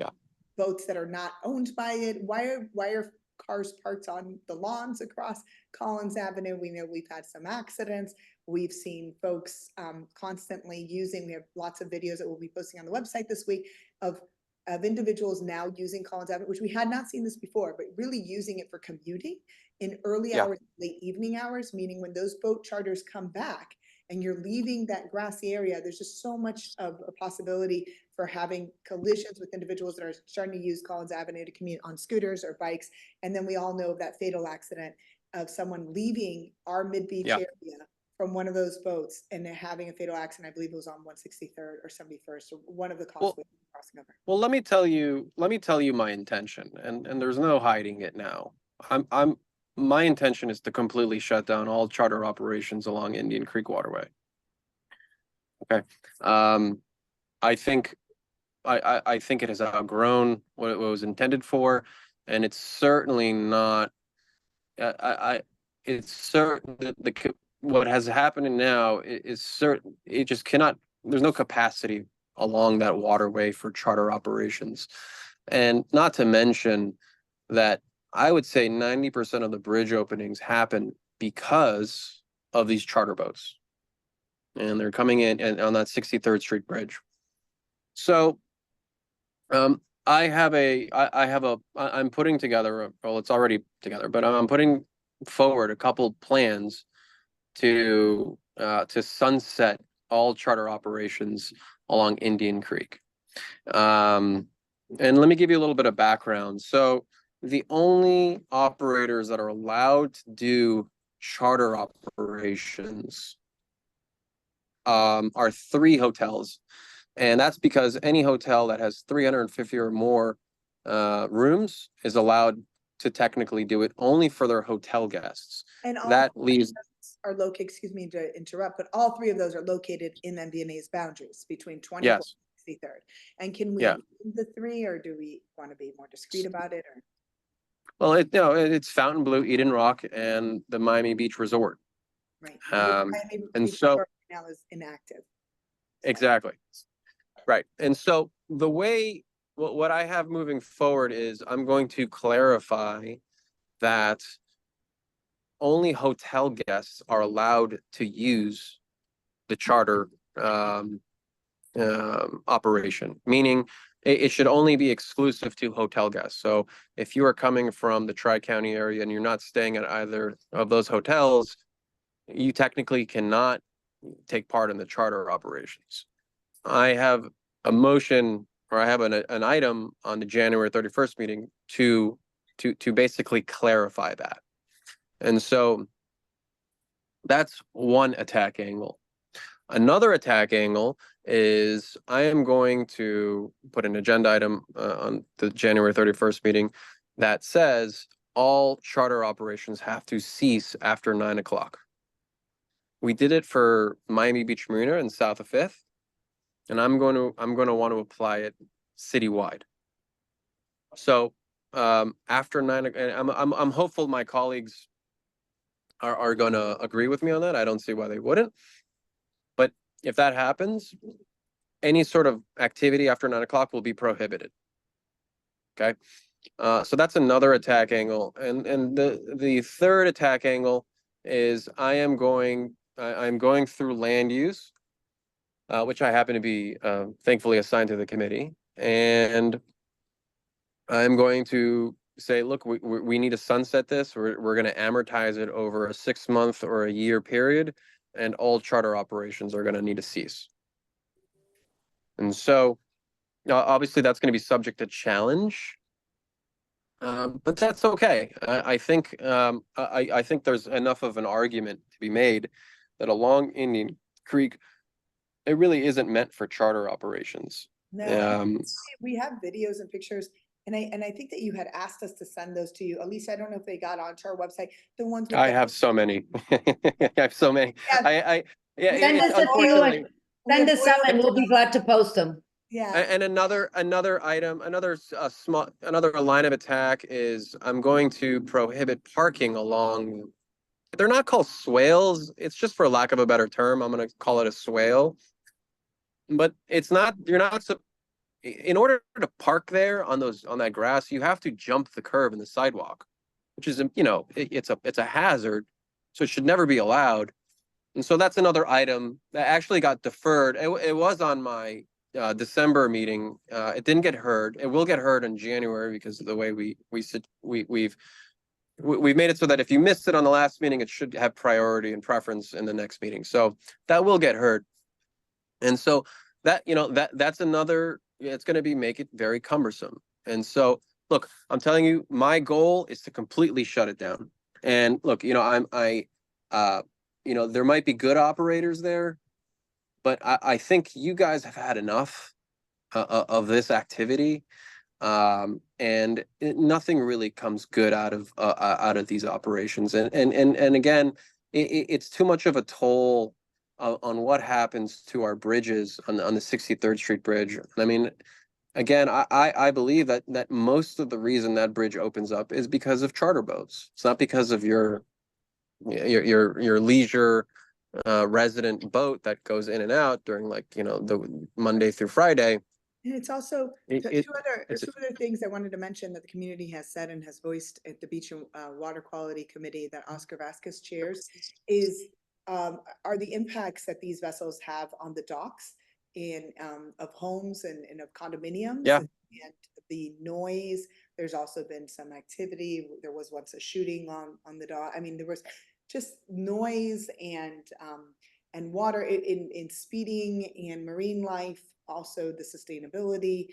boats that are not owned by it? Why are cars parked on the lawns across Collins Avenue? We know we've had some accidents. We've seen folks constantly we have lots of videos that we'll be posting on the website this week of individuals now using Collins Avenue, which we had not seen this before, but really using it for commuting in early hours, late evening hours, meaning when those boat charters come back and you're leaving that grassy area, there's just so much of a possibility for having collisions with individuals that are starting to use Collins Avenue to commute on scooters or bikes. And then we all know of that fatal accident of someone leaving our MidBeach area from one of those boats and having a fatal accident. I believe it was on 163rd or 71st, or one of the causeways crossing over. Well, let me tell you my intention, and there's no hiding it now. My intention is to completely shut down all charter operations along Indian Creek waterway. Okay. I think it has outgrown what it was intended for, and it's certainly not. It's certain that what has happened now is certain. It just cannot. There's no capacity along that waterway for charter operations, and not to mention that I would say 90% of the bridge openings happen because of these charter boats, and they're coming in and on that 63rd Street bridge. So, I'm putting together, well, it's already together, but I'm putting forward a couple plans to sunset all charter operations along Indian Creek. And let me give you a little bit of background. So the only operators that are allowed to do charter operations are 3 hotels. And that's because any hotel that has 350 or more rooms is allowed to technically do it only for their hotel guests. And all that leaves are located, excuse me to interrupt, but all 3 of those are located in MBNA's boundaries between 24th and 63rd. And can we name the 3, or do we want to be more discreet about it? Or well, it's Fontainebleau, Eden Rock, and the Miami Beach Resort. Right. And so now is inactive. Exactly. Right. And so the way what I have moving forward is I'm going to clarify that only hotel guests are allowed to use the charter operation, meaning it should only be exclusive to hotel guests. So if you are coming from the Tri-County area and you're not staying at either of those hotels, you technically cannot take part in the charter operations. I have a motion, or I have an item on the January 31st meeting to basically clarify that. And so that's one attack angle. Another attack angle is I am going to put an agenda item on the January 31st meeting that says all charter operations have to cease after 9 o'clock. We did it for Miami Beach Marina and south of 5th, and I'm going to want to apply it citywide. So after 9, and I'm hopeful my colleagues are going to agree with me on that. I don't see why they wouldn't. But if that happens, any sort of activity after 9 o'clock will be prohibited. Okay. So that's another attack angle. And the third attack angle is I'm going through land use, which I happen to be thankfully assigned to the committee. And I'm going to say, look, we need to sunset this. We're going to amortize it over a 6-month or a year period, and all charter operations are going to need to cease. And so obviously that's going to be subject to challenge. But that's okay. I think I think there's enough of an argument to be made that along Indian Creek, it really isn't meant for charter operations. No, we have videos and pictures, and I think that you had asked us to send those to you. Elisa, I don't know if they got onto our website. The ones with I have so many. I have so many. Yeah. Yeah. Send us a few Unfortunately. and send us some, and we'll be glad to post them. Yeah. And another item, another line of attack is I'm going to prohibit parking along. They're not called swales. It's just for lack of a better term. I'm going to call it a swale. But it's not. You're not. In order to park there on that grass, you have to jump the curb in the sidewalk, which is it's a hazard. So it should never be allowed. And so that's another item that actually got deferred. It was on my December meeting. It didn't get heard. It will get heard in January because of the way we've made it so that if you missed it on the last meeting, it should have priority and preference in the next meeting. So that will get heard. And so that's another. It's going to make it very cumbersome. And so look, I'm telling you, my goal is to completely shut it down. And look, there might be good operators there, but I think you guys have had enough of this activity, and nothing really comes good out of these operations. And again, it's too much of a toll on what happens to our bridges on the 63rd Street Bridge. I mean, again, I believe that most of the reason that bridge opens up is because of charter boats. It's not because of your leisure resident boat that goes in and out during the Monday through Friday. And it's also two other things I wanted to mention that the community has said and has voiced at the Beach and Water Quality Committee that Oscar Vasquez chairs is are the impacts that these vessels have on the docks of homes and of condominiums. Yeah. And the noise. There's also been some activity. There was once a shooting on the dock. I mean, there was just noise and water in speeding and marine life. Also the sustainability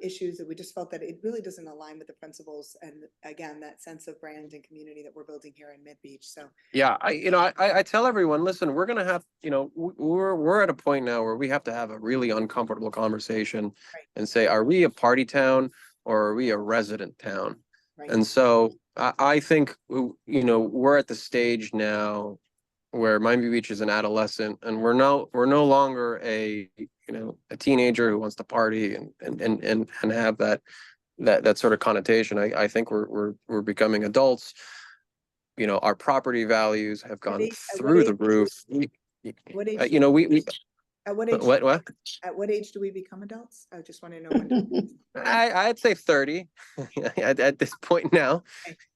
issues that we just felt that it really doesn't align with the principles and again that sense of brand and community that we're building here in MidBeach. So yeah, I tell everyone, listen, we're gonna have we're at a point now where we have to have a really uncomfortable conversation and say, are we a party town or are we a resident town? Right. And so I think we're at the stage now where Miami Beach is an adolescent, and we're no longer a teenager who wants to party and have that sort of connotation. I think we're becoming adults. Our property values have gone through the roof. What age? At what age? What? At what age do we become adults? I just want to know when. I'd say 30 at this point now.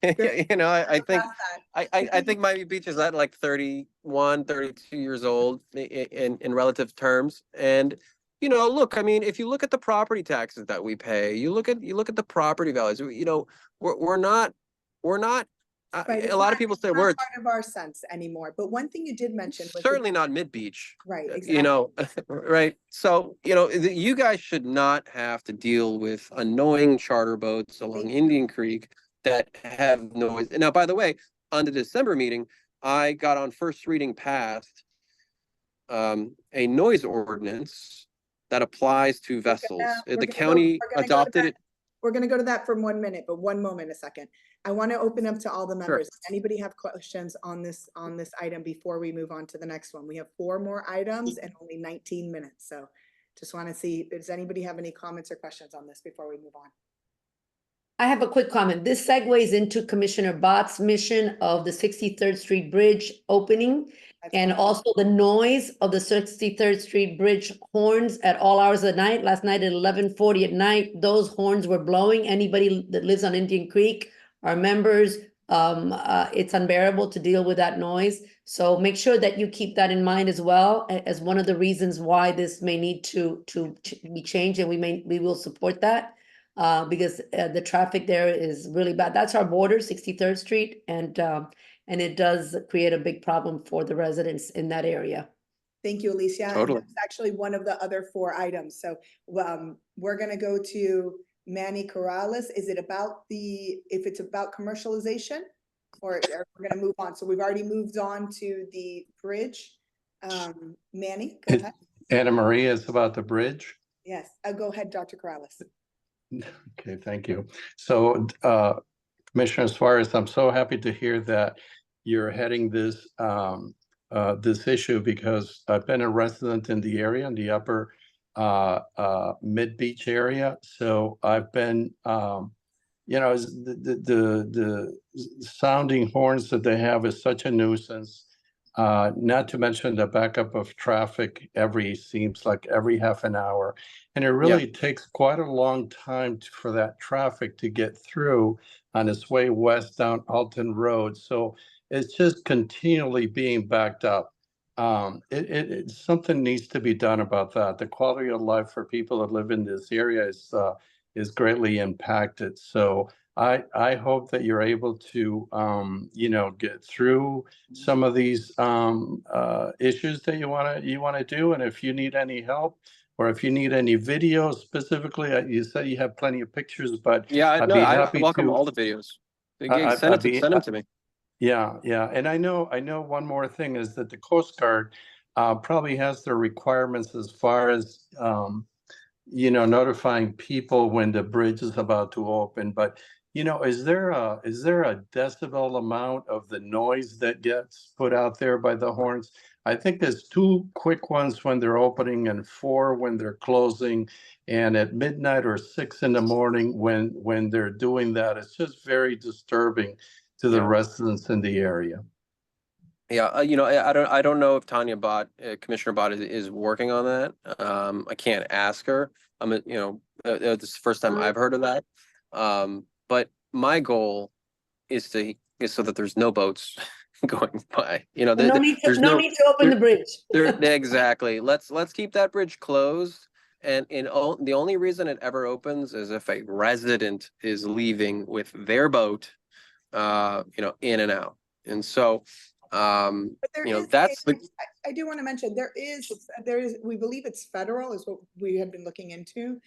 I think Miami Beach is at like 31, 32 years old in relative terms. And look, I mean, if you look at the property taxes that we pay, you look at the property values. We're not. Right, A lot of people say we're part of our sense anymore. But one thing you did mention was certainly not MidBeach. Right. Exactly. Right. So, you guys should not have to deal with annoying charter boats along Indian Creek that have noise. Now, by the way, on the December meeting, I got on first reading passed a noise ordinance that applies to vessels. The county adopted it. We're going to go to that for 1 minute, but one moment, a second. I want to open up to all the members. Does anybody have questions on this item before we move on to the next one? We have 4 more items and only 19 minutes. So just want to see, does anybody have any comments or questions on this before we move on? I have a quick comment. This segues into Commissioner Bott's mission of the 63rd Street Bridge opening. And also the noise of the 63rd Street Bridge horns at all hours of the night. Last night at 11:40 at night, those horns were blowing. Anybody that lives on Indian Creek, our members, it's unbearable to deal with that noise. So make sure that you keep that in mind as well as one of the reasons why this may need to be changed, and we will support that because the traffic there is really bad. That's our border, 63rd Street, and it does create a big problem for the residents in that area. Thank you, Alicia. And Totally. that's actually one of the other 4 items. So we're going to go to Manny Corrales. Is it about if it's about commercialization, or we're going to move on? So we've already moved on to the bridge. Manny, go ahead. Anna Maria is about the bridge. Yes, go ahead, Dr. Corrales. Okay, thank you. So, Commissioner Suarez, I'm so happy to hear that you're heading this this issue, because I've been a resident in the area, in the upper MidBeach area. So I've been, the sounding horns that they have is such a nuisance. Not to mention the backup of traffic seems like every half an hour. And it really takes quite a long time for that traffic to get through on its way west down Alton Road. So it's just continually being backed up. Something needs to be done about that. The quality of life for people that live in this area is greatly impacted. So I hope that you're able to, get through some of these issues that you want to do. And if you need any help, or if you need any videos specifically, you said you have plenty of pictures, but I welcome all the videos. Send them to me. Yeah. And I know one more thing is that the Coast Guard probably has their requirements as far as, notifying people when the bridge is about to open. But, is there a decibel amount of the noise that gets put out there by the horns? I think there's 2 quick ones when they're opening and 4 when they're closing, and at midnight or 6 in the morning when they're doing that. It's just very disturbing to the residents in the area. Yeah, I don't know if Tanya Bott, Commissioner Bott, is working on that. I can't ask her. This is the first time I've heard of that. But my goal is so that there's no boats going by. No need to open the bridge. Exactly. Let's keep that bridge closed. And the only reason it ever opens is if a resident is leaving with their boat, in and out. And so, that's I do want to mention there is, we believe it's federal is what we have been looking into,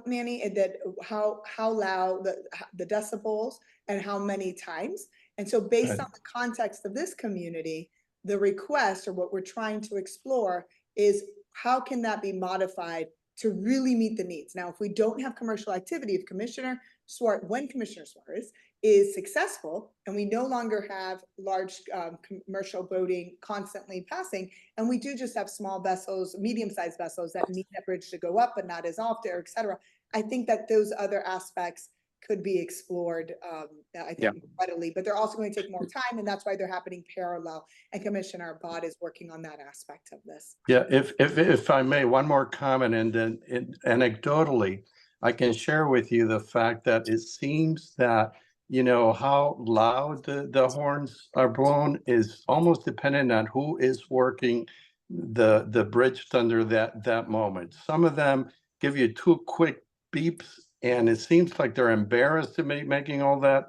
Manny, that how loud the decibels and how many times. And so based on the context of this community, the request, or what we're trying to explore, is how can that be modified to really meet the needs. Now, if we don't have commercial activity, when Commissioner Suarez is successful and we no longer have large commercial boating constantly passing, and we do just have small vessels, medium-sized vessels that need that bridge to go up, but not as often, et cetera, I think that those other aspects could be explored, I think, readily, but they're also going to take more time, and that's why they're happening parallel. And Commissioner Bott is working on that aspect of this. Yeah, if I may, one more comment, and then anecdotally, I can share with you the fact that it seems that how loud the horns are blown is almost dependent on who is working the bridge thunder that moment. Some of them give you 2 quick beeps, and it seems like they're embarrassed to be making all that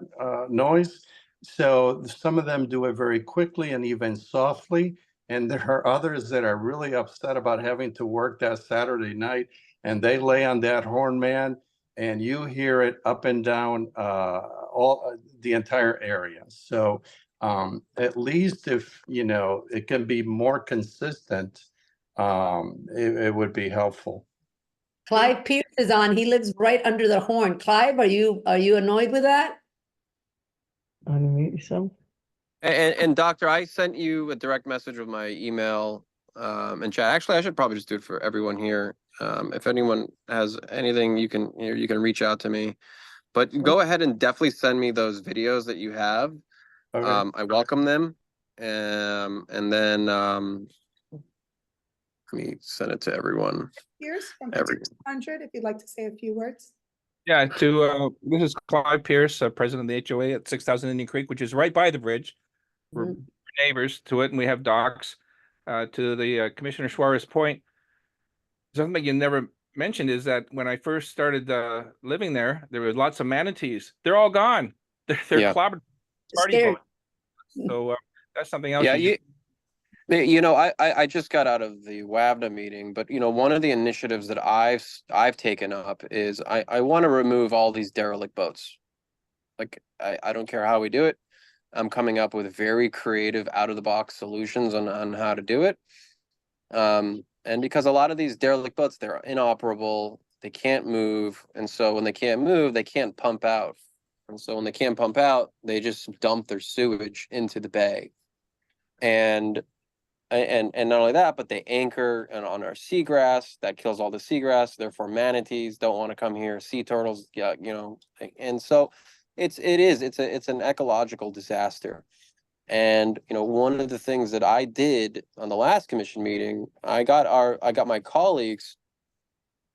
noise. So some of them do it very quickly and even softly. And there are others that are really upset about having to work that Saturday night, and they lay on that horn, man, and you hear it up and down the entire area. So at least if, it can be more consistent, it would be helpful. Clive Pierce is on. He lives right under the horn. Clive, are you annoyed with that? Unmute yourself. And Doctor, I sent you a direct message with my email and chat. Actually, I should probably just do it for everyone here. If anyone has anything, you can reach out to me. But go ahead and definitely send me those videos that you have. Okay. I welcome them. And then let me send it to everyone. Pierce from Every 100, if you'd like to say a few words. Yeah, this is Clive Pierce, president of the HOA at 6,000 Indian Creek, which is right by the bridge. We're neighbors to it, and we have docks. To the Commissioner Suarez point, something you never mentioned is that when I first started living there, there were lots of manatees. They're all gone. They're Yeah. clobbered party Scared. boat. So that's something else. Yeah, you you know, I just got out of the WABNA meeting, but you know, one of the initiatives that I've taken up is I want to remove all these derelict boats. Like I don't care how we do it. I'm coming up with very creative, out of the box solutions on how to do it. And because a lot of these derelict boats, they're inoperable, they can't move, and so when they can't move, they can't pump out. And so when they can't pump out, they just dump their sewage into the bay. And not only that, but they anchor on our seagrass. That kills all the seagrass. Therefore, manatees don't want to come here. Sea turtles, yeah, you know, and so it's an ecological disaster. And you know, one of the things that I did on the last commission meeting, I got my colleagues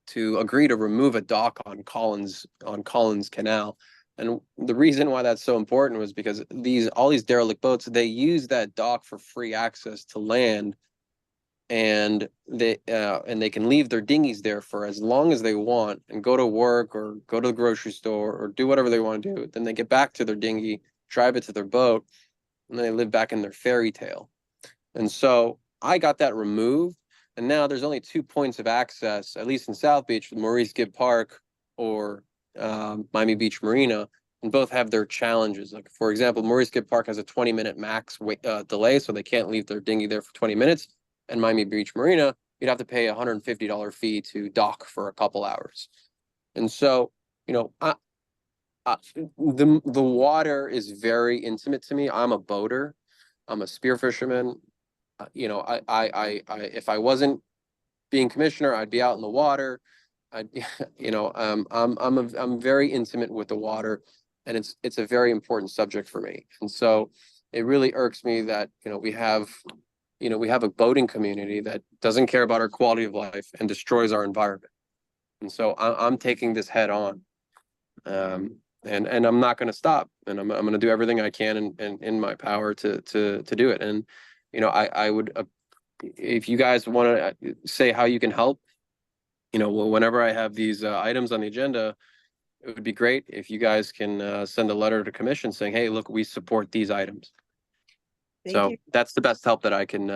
to agree to remove a dock on Collins Canal. And the reason why that's so important was because all these derelict boats, they use that dock for free access to land, and they can leave their dinghies there for as long as they want and go to work or go to the grocery store or do whatever they want to do. Then they get back to their dinghy, drive it to their boat, and then they live back in their fairy tale. And so I got that removed. And now there's only 2 points of access, at least in South Beach, with Maurice Gibb Park or Miami Beach Marina, and both have their challenges. Like, for example, Maurice Gibb Park has a 20-minute max delay, so they can't leave their dinghy there for 20 minutes. And Miami Beach Marina, you'd have to pay a $150 fee to dock for a couple hours. And so, you know, the water is very intimate to me. I'm a boater. I'm a spear fisherman. You know, I if I wasn't being commissioner, I'd be out in the water. You know, I'm very intimate with the water, and it's a very important subject for me. And so it really irks me that, you know, we have a boating community that doesn't care about our quality of life and destroys our environment. And so I'm taking this head on. And I'm not going to stop, and I'm going to do everything I can in my power to do it. And you know, I would, if you guys want to say how you can help, you know, whenever I have these items on the agenda, it would be great if you guys can send a letter to commission saying, hey, look, we support these items. So that's the best help that I can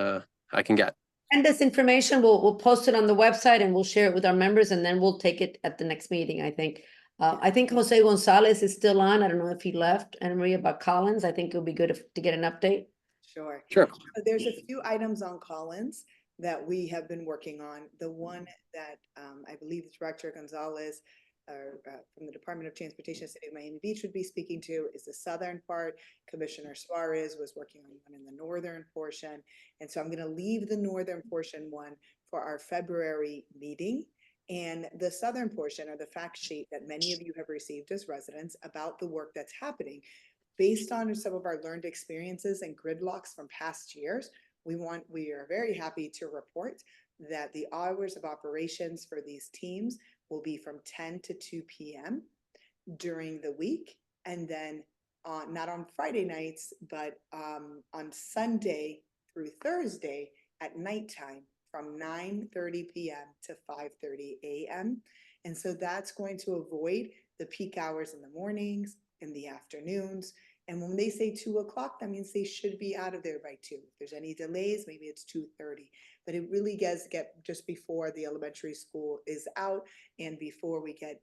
get. And this information, we'll post it on the website and we'll share it with our members, and then we'll take it at the next meeting, I think. I think Jose Gonzalez is still on. I don't know if he left. And Maria, about Collins, I think it would be good to get an update. Sure. Sure. There's a few items on Collins that we have been working on. The one that I believe Director Gonzalez from the Department of Transportation, City of Miami Beach would be speaking to is the southern part. Commissioner Suarez was working on one in the northern portion. And so I'm going to leave the northern portion one for our February meeting. And the southern portion are the fact sheet that many of you have received as residents about the work that's happening. Based on some of our learned experiences and gridlocks from past years, we are very happy to report that the hours of operations for these teams will be from 10 to 2 p.m. during the week, and then not on Friday nights, but on Sunday through Thursday at nighttime from 9:30 p.m. to 5:30 a.m. And so that's going to avoid the peak hours in the mornings, in the afternoons. And when they say 2 o'clock, that means they should be out of there by 2. If there's any delays, maybe it's 2:30. But it really does get just before the elementary school is out and before we get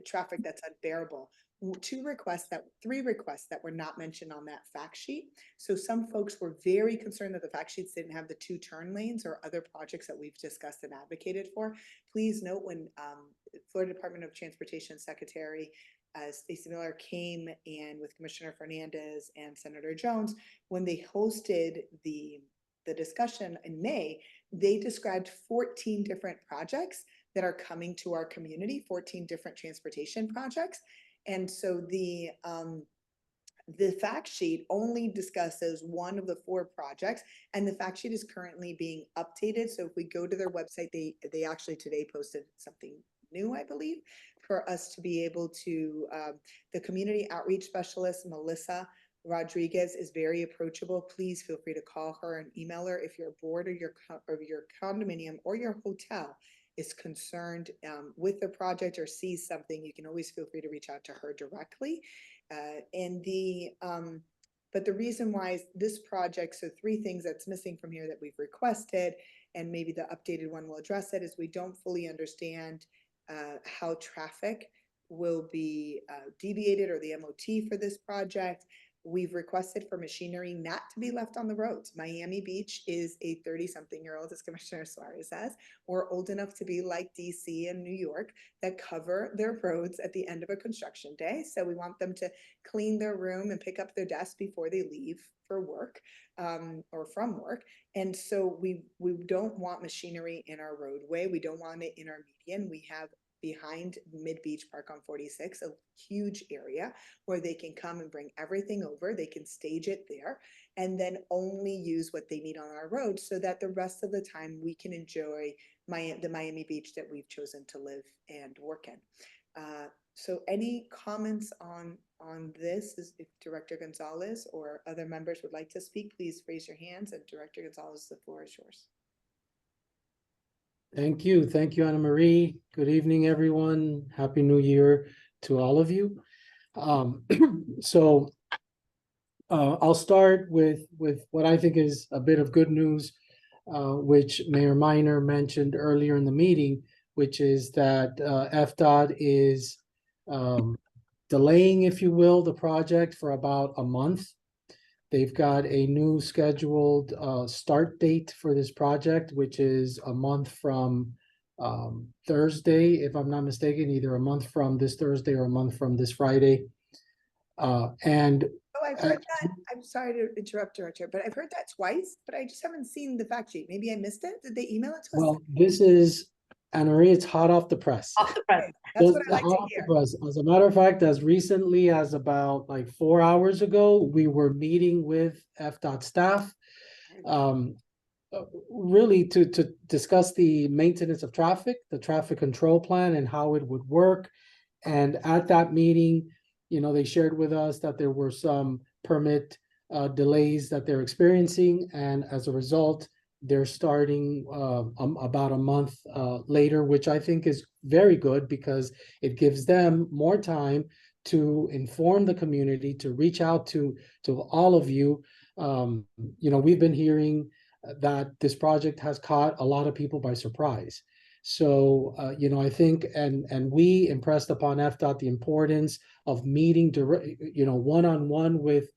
traffic that's unbearable. 3 requests that were not mentioned on that fact sheet. So some folks were very concerned that the fact sheets didn't have the 2 turn lanes or other projects that we've discussed and advocated for. Please note when Florida Department of Transportation Secretary Stacey Miller came and with Commissioner Fernandez and Senator Jones, when they hosted the discussion in May, they described 14 different projects that are coming to our community, 14 different transportation projects. And so the fact sheet only discusses one of the 4 projects, and the fact sheet is currently being updated. So if we go to their website, they actually today posted something new, I believe, for us to be able to, the community outreach specialist, Melissa Rodriguez, is very approachable. Please feel free to call her and email her if your board or your condominium or your hotel is concerned with the project or sees something. You can always feel free to reach out to her directly. But the reason why this project, so 3 things that's missing from here that we've requested, and maybe the updated one will address it, is we don't fully understand how traffic will be deviated, or the MOT for this project. We've requested for machinery not to be left on the roads. Miami Beach is a 30-something-year-old, as Commissioner Suarez says, or old enough to be like DC and New York, that cover their roads at the end of a construction day. So we want them to clean their room and pick up their desk before they leave for work or from work. And so we don't want machinery in our roadway. We don't want it in our median. We have behind MidBeach Park on 46, a huge area where they can come and bring everything over. They can stage it there and then only use what they need on our road, so that the rest of the time we can enjoy the Miami Beach that we've chosen to live and work in. So any comments on this? If Director Gonzalez or other members would like to speak, please raise your hands, and Director Gonzalez, the floor is yours. Thank you. Thank you, Anna Marie. Good evening, everyone. Happy New Year to all of you. I'll start with what I think is a bit of good news, which Mayor Minor mentioned earlier in the meeting, which is that FDOT is delaying, if you will, the project for about a month. They've got a new scheduled start date for this project, which is a month from Thursday, if I'm not mistaken, either a month from this Thursday or a month from this Friday. I've heard that. I'm sorry to interrupt, Director, but I've heard that twice, but I just haven't seen the fact sheet. Maybe I missed it. Did they email it to us? Well, this is, Anna Marie, it's hot off the press. Off the press. That's what I like to hear. As a matter of fact, as recently as about like 4 hours ago, we were meeting with FDOT staff, really to discuss the maintenance of traffic, the traffic control plan, and how it would work. And at that meeting, they shared with us that there were some permit delays that they're experiencing, and as a result, they're starting about a month later, which I think is very good, because it gives them more time to inform the community, to reach out to all of you. We've been hearing that this project has caught a lot of people by surprise. So, I think, and we impressed upon FDOT the importance of meeting, one-on-one with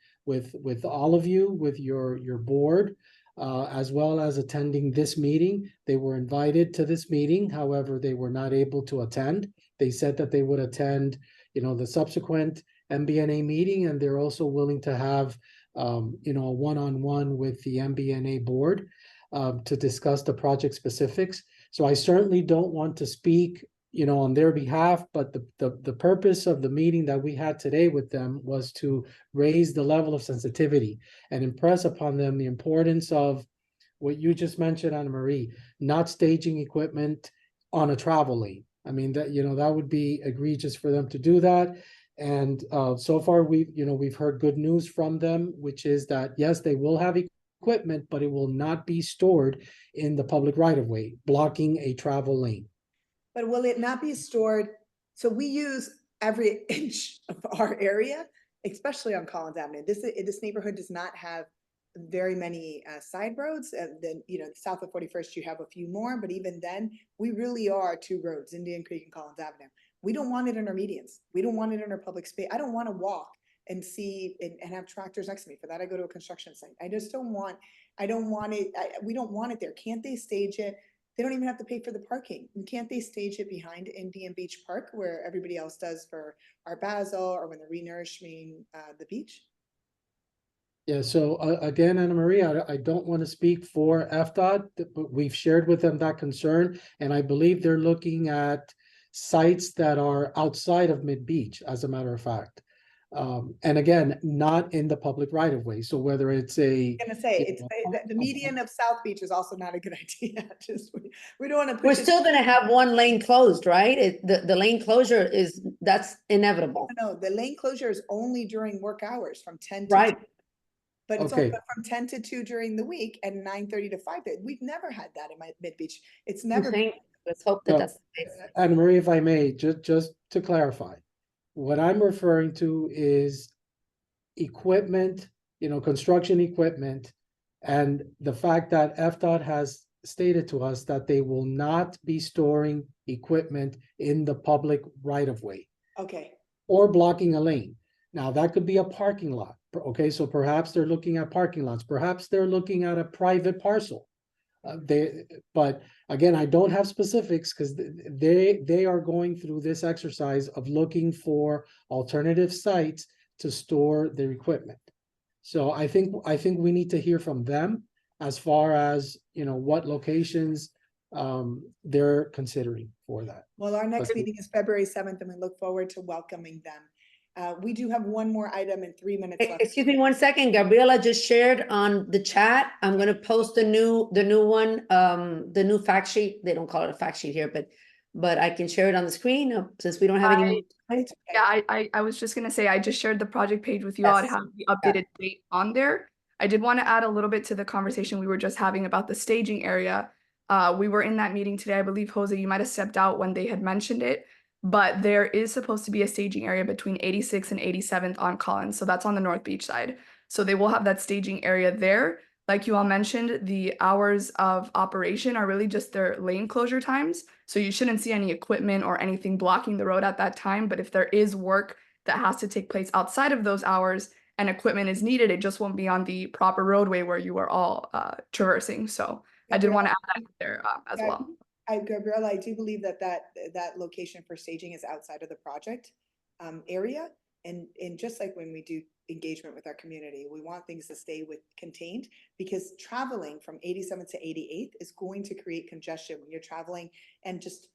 all of you, with your board, as well as attending this meeting. They were invited to this meeting. However, they were not able to attend. They said that they would attend, the subsequent MBNA meeting, and they're also willing to have, a one-on-one with the MBNA board to discuss the project specifics. So I certainly don't want to speak, on their behalf, but the purpose of the meeting that we had today with them was to raise the level of sensitivity and impress upon them the importance of what you just mentioned, Anna Marie, not staging equipment on a travel lane. I mean, that would be egregious for them to do that. And so far we've heard good news from them, which is that yes, they will have equipment, but it will not be stored in the public right of way, blocking a travel lane. But will it not be stored? So we use every inch of our area, especially on Collins Avenue. This neighborhood does not have very many side roads. Then, south of 41st, you have a few more, but even then, we really are 2 roads, Indian Creek and Collins Avenue. We don't want it in our medians. We don't want it in our public space. I don't want to walk and see and have tractors next to me. For that, I go to a construction site. I don't want it. We don't want it there. Can't they stage it? They don't even have to pay for the parking. And can't they stage it behind Indian Beach Park, where everybody else does for Art Basel, or when they're renourishing the beach? Yeah, so again, Anna Maria, I don't want to speak for FDOT, but we've shared with them that concern. And I believe they're looking at sites that are outside of MidBeach, as a matter of fact. And again, not in the public right of way. So whether it's a. I'm gonna say, you it's know, the median of South Beach is also not a good idea. Just, we don't want to push We're it. still gonna have one lane closed, right? The lane closure that's inevitable. No, the lane closure is only during work hours from 10 to Right. 2. But it's only Okay. from 10 to 2 during the week and 9:30 to 5:30. We've never had that in my MidBeach. It's never been. Okay, let's hope that So, that's the case. Anna Maria, if I may, just to clarify, what I'm referring to is equipment, construction equipment, and the fact that FDOT has stated to us that they will not be storing equipment in the public right of way Okay. or blocking a lane. Now, that could be a parking lot. Okay, so perhaps they're looking at parking lots. Perhaps they're looking at a private parcel. But again, I don't have specifics because they are going through this exercise of looking for alternative sites to store their equipment. So I think we need to hear from them as far as what locations they're considering for that. Well, our next But- meeting is February 7th, and we look forward to welcoming them. We do have one more item and 3 minutes left. Excuse me 1 second. Gabriela just shared on the chat. I'm gonna post the new one, the new fact sheet. They don't call it a fact sheet here, but I can share it on the screen since we don't have any. Yeah, I was just gonna say, I just shared the project page with you all to Yes. have the updated date on there. I did want to add a little bit to the conversation we were just having about the staging area. We were in that meeting today. I believe, Jose, you might have stepped out when they had mentioned it, but there is supposed to be a staging area between 86th and 87th on Collins. So that's on the North Beach side. So they will have that staging area there. Like you all mentioned, the hours of operation are really just their lane closure times. So you shouldn't see any equipment or anything blocking the road at that time. But if there is work that has to take place outside of those hours and equipment is needed, it just won't be on the proper roadway where you are all traversing. So I did want to add that there as well. Gabriela, I do believe that location for staging is outside of the project area. And just like when we do engagement with our community, we want things to stay contained, because traveling from 87th to 88th is going to create congestion when you're traveling, and just,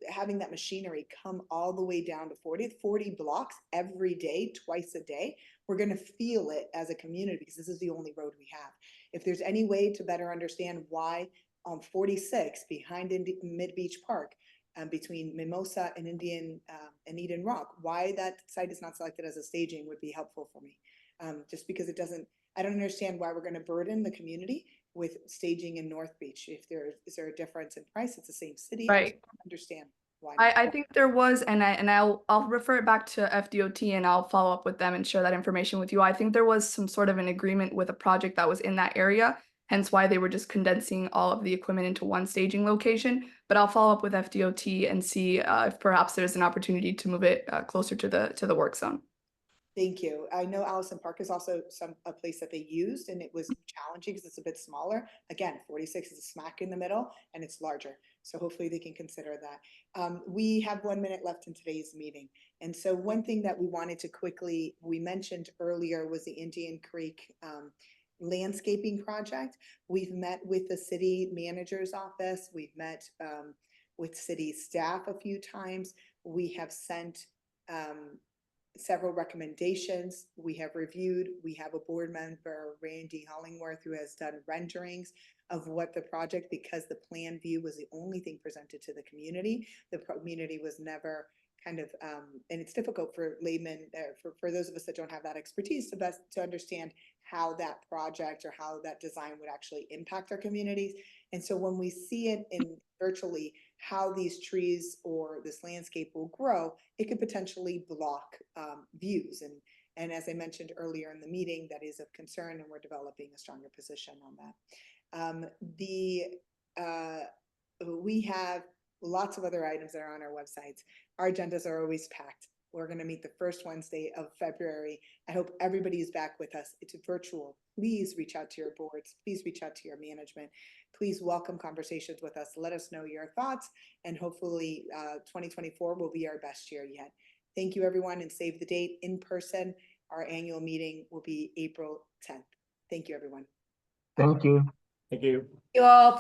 having that machinery come all the way down to 40 blocks every day, twice a day. We're going to feel it as a community because this is the only road we have. If there's any way to better understand why on 46 behind MidBeach Park, between Mimosa and Eden Rock, why that site is not selected as a staging would be helpful for me. Just because I don't understand why we're going to burden the community with staging in North Beach. Is there a difference in price? It's the same city. Right. I don't understand why. I think there was, and I'll refer it back to FDOT and I'll follow up with them and share that information with you. I think there was some sort of an agreement with a project that was in that area, hence why they were just condensing all of the equipment into one staging location. But I'll follow up with FDOT and see if perhaps there's an opportunity to move it closer to the work zone. Thank you. I know Allison Park is also a place that they used, and it was challenging because it's a bit smaller. Again, 46 is smack in the middle and it's larger. So hopefully they can consider that. We have 1 minute left in today's meeting. And so one thing that we mentioned earlier was the Indian Creek landscaping project. We've met with the city manager's office. We've met with city staff a few times. We have sent several recommendations. We have reviewed. We have a board member, Randy Hollingworth, who has done renderings of what the project, because the plan view was the only thing presented to the community. The community was never kind of, and it's difficult for laymen, for those of us that don't have that expertise to understand how that project or how that design would actually impact our communities. And so when we see it in virtually how these trees or this landscape will grow, it could potentially block views. And as I mentioned earlier in the meeting, that is of concern, and we're developing a stronger position on that. We have lots of other items that are on our websites. Our agendas are always packed. We're going to meet the first Wednesday of February. I hope everybody is back with us. It's virtual. Please reach out to your boards. Please reach out to your management. Please welcome conversations with us. Let us know your thoughts, and hopefully 2024 will be our best year yet. Thank you, everyone, and save the date in person Our annual meeting will be April 10th. Thank you, everyone. Thank you. Thank you all for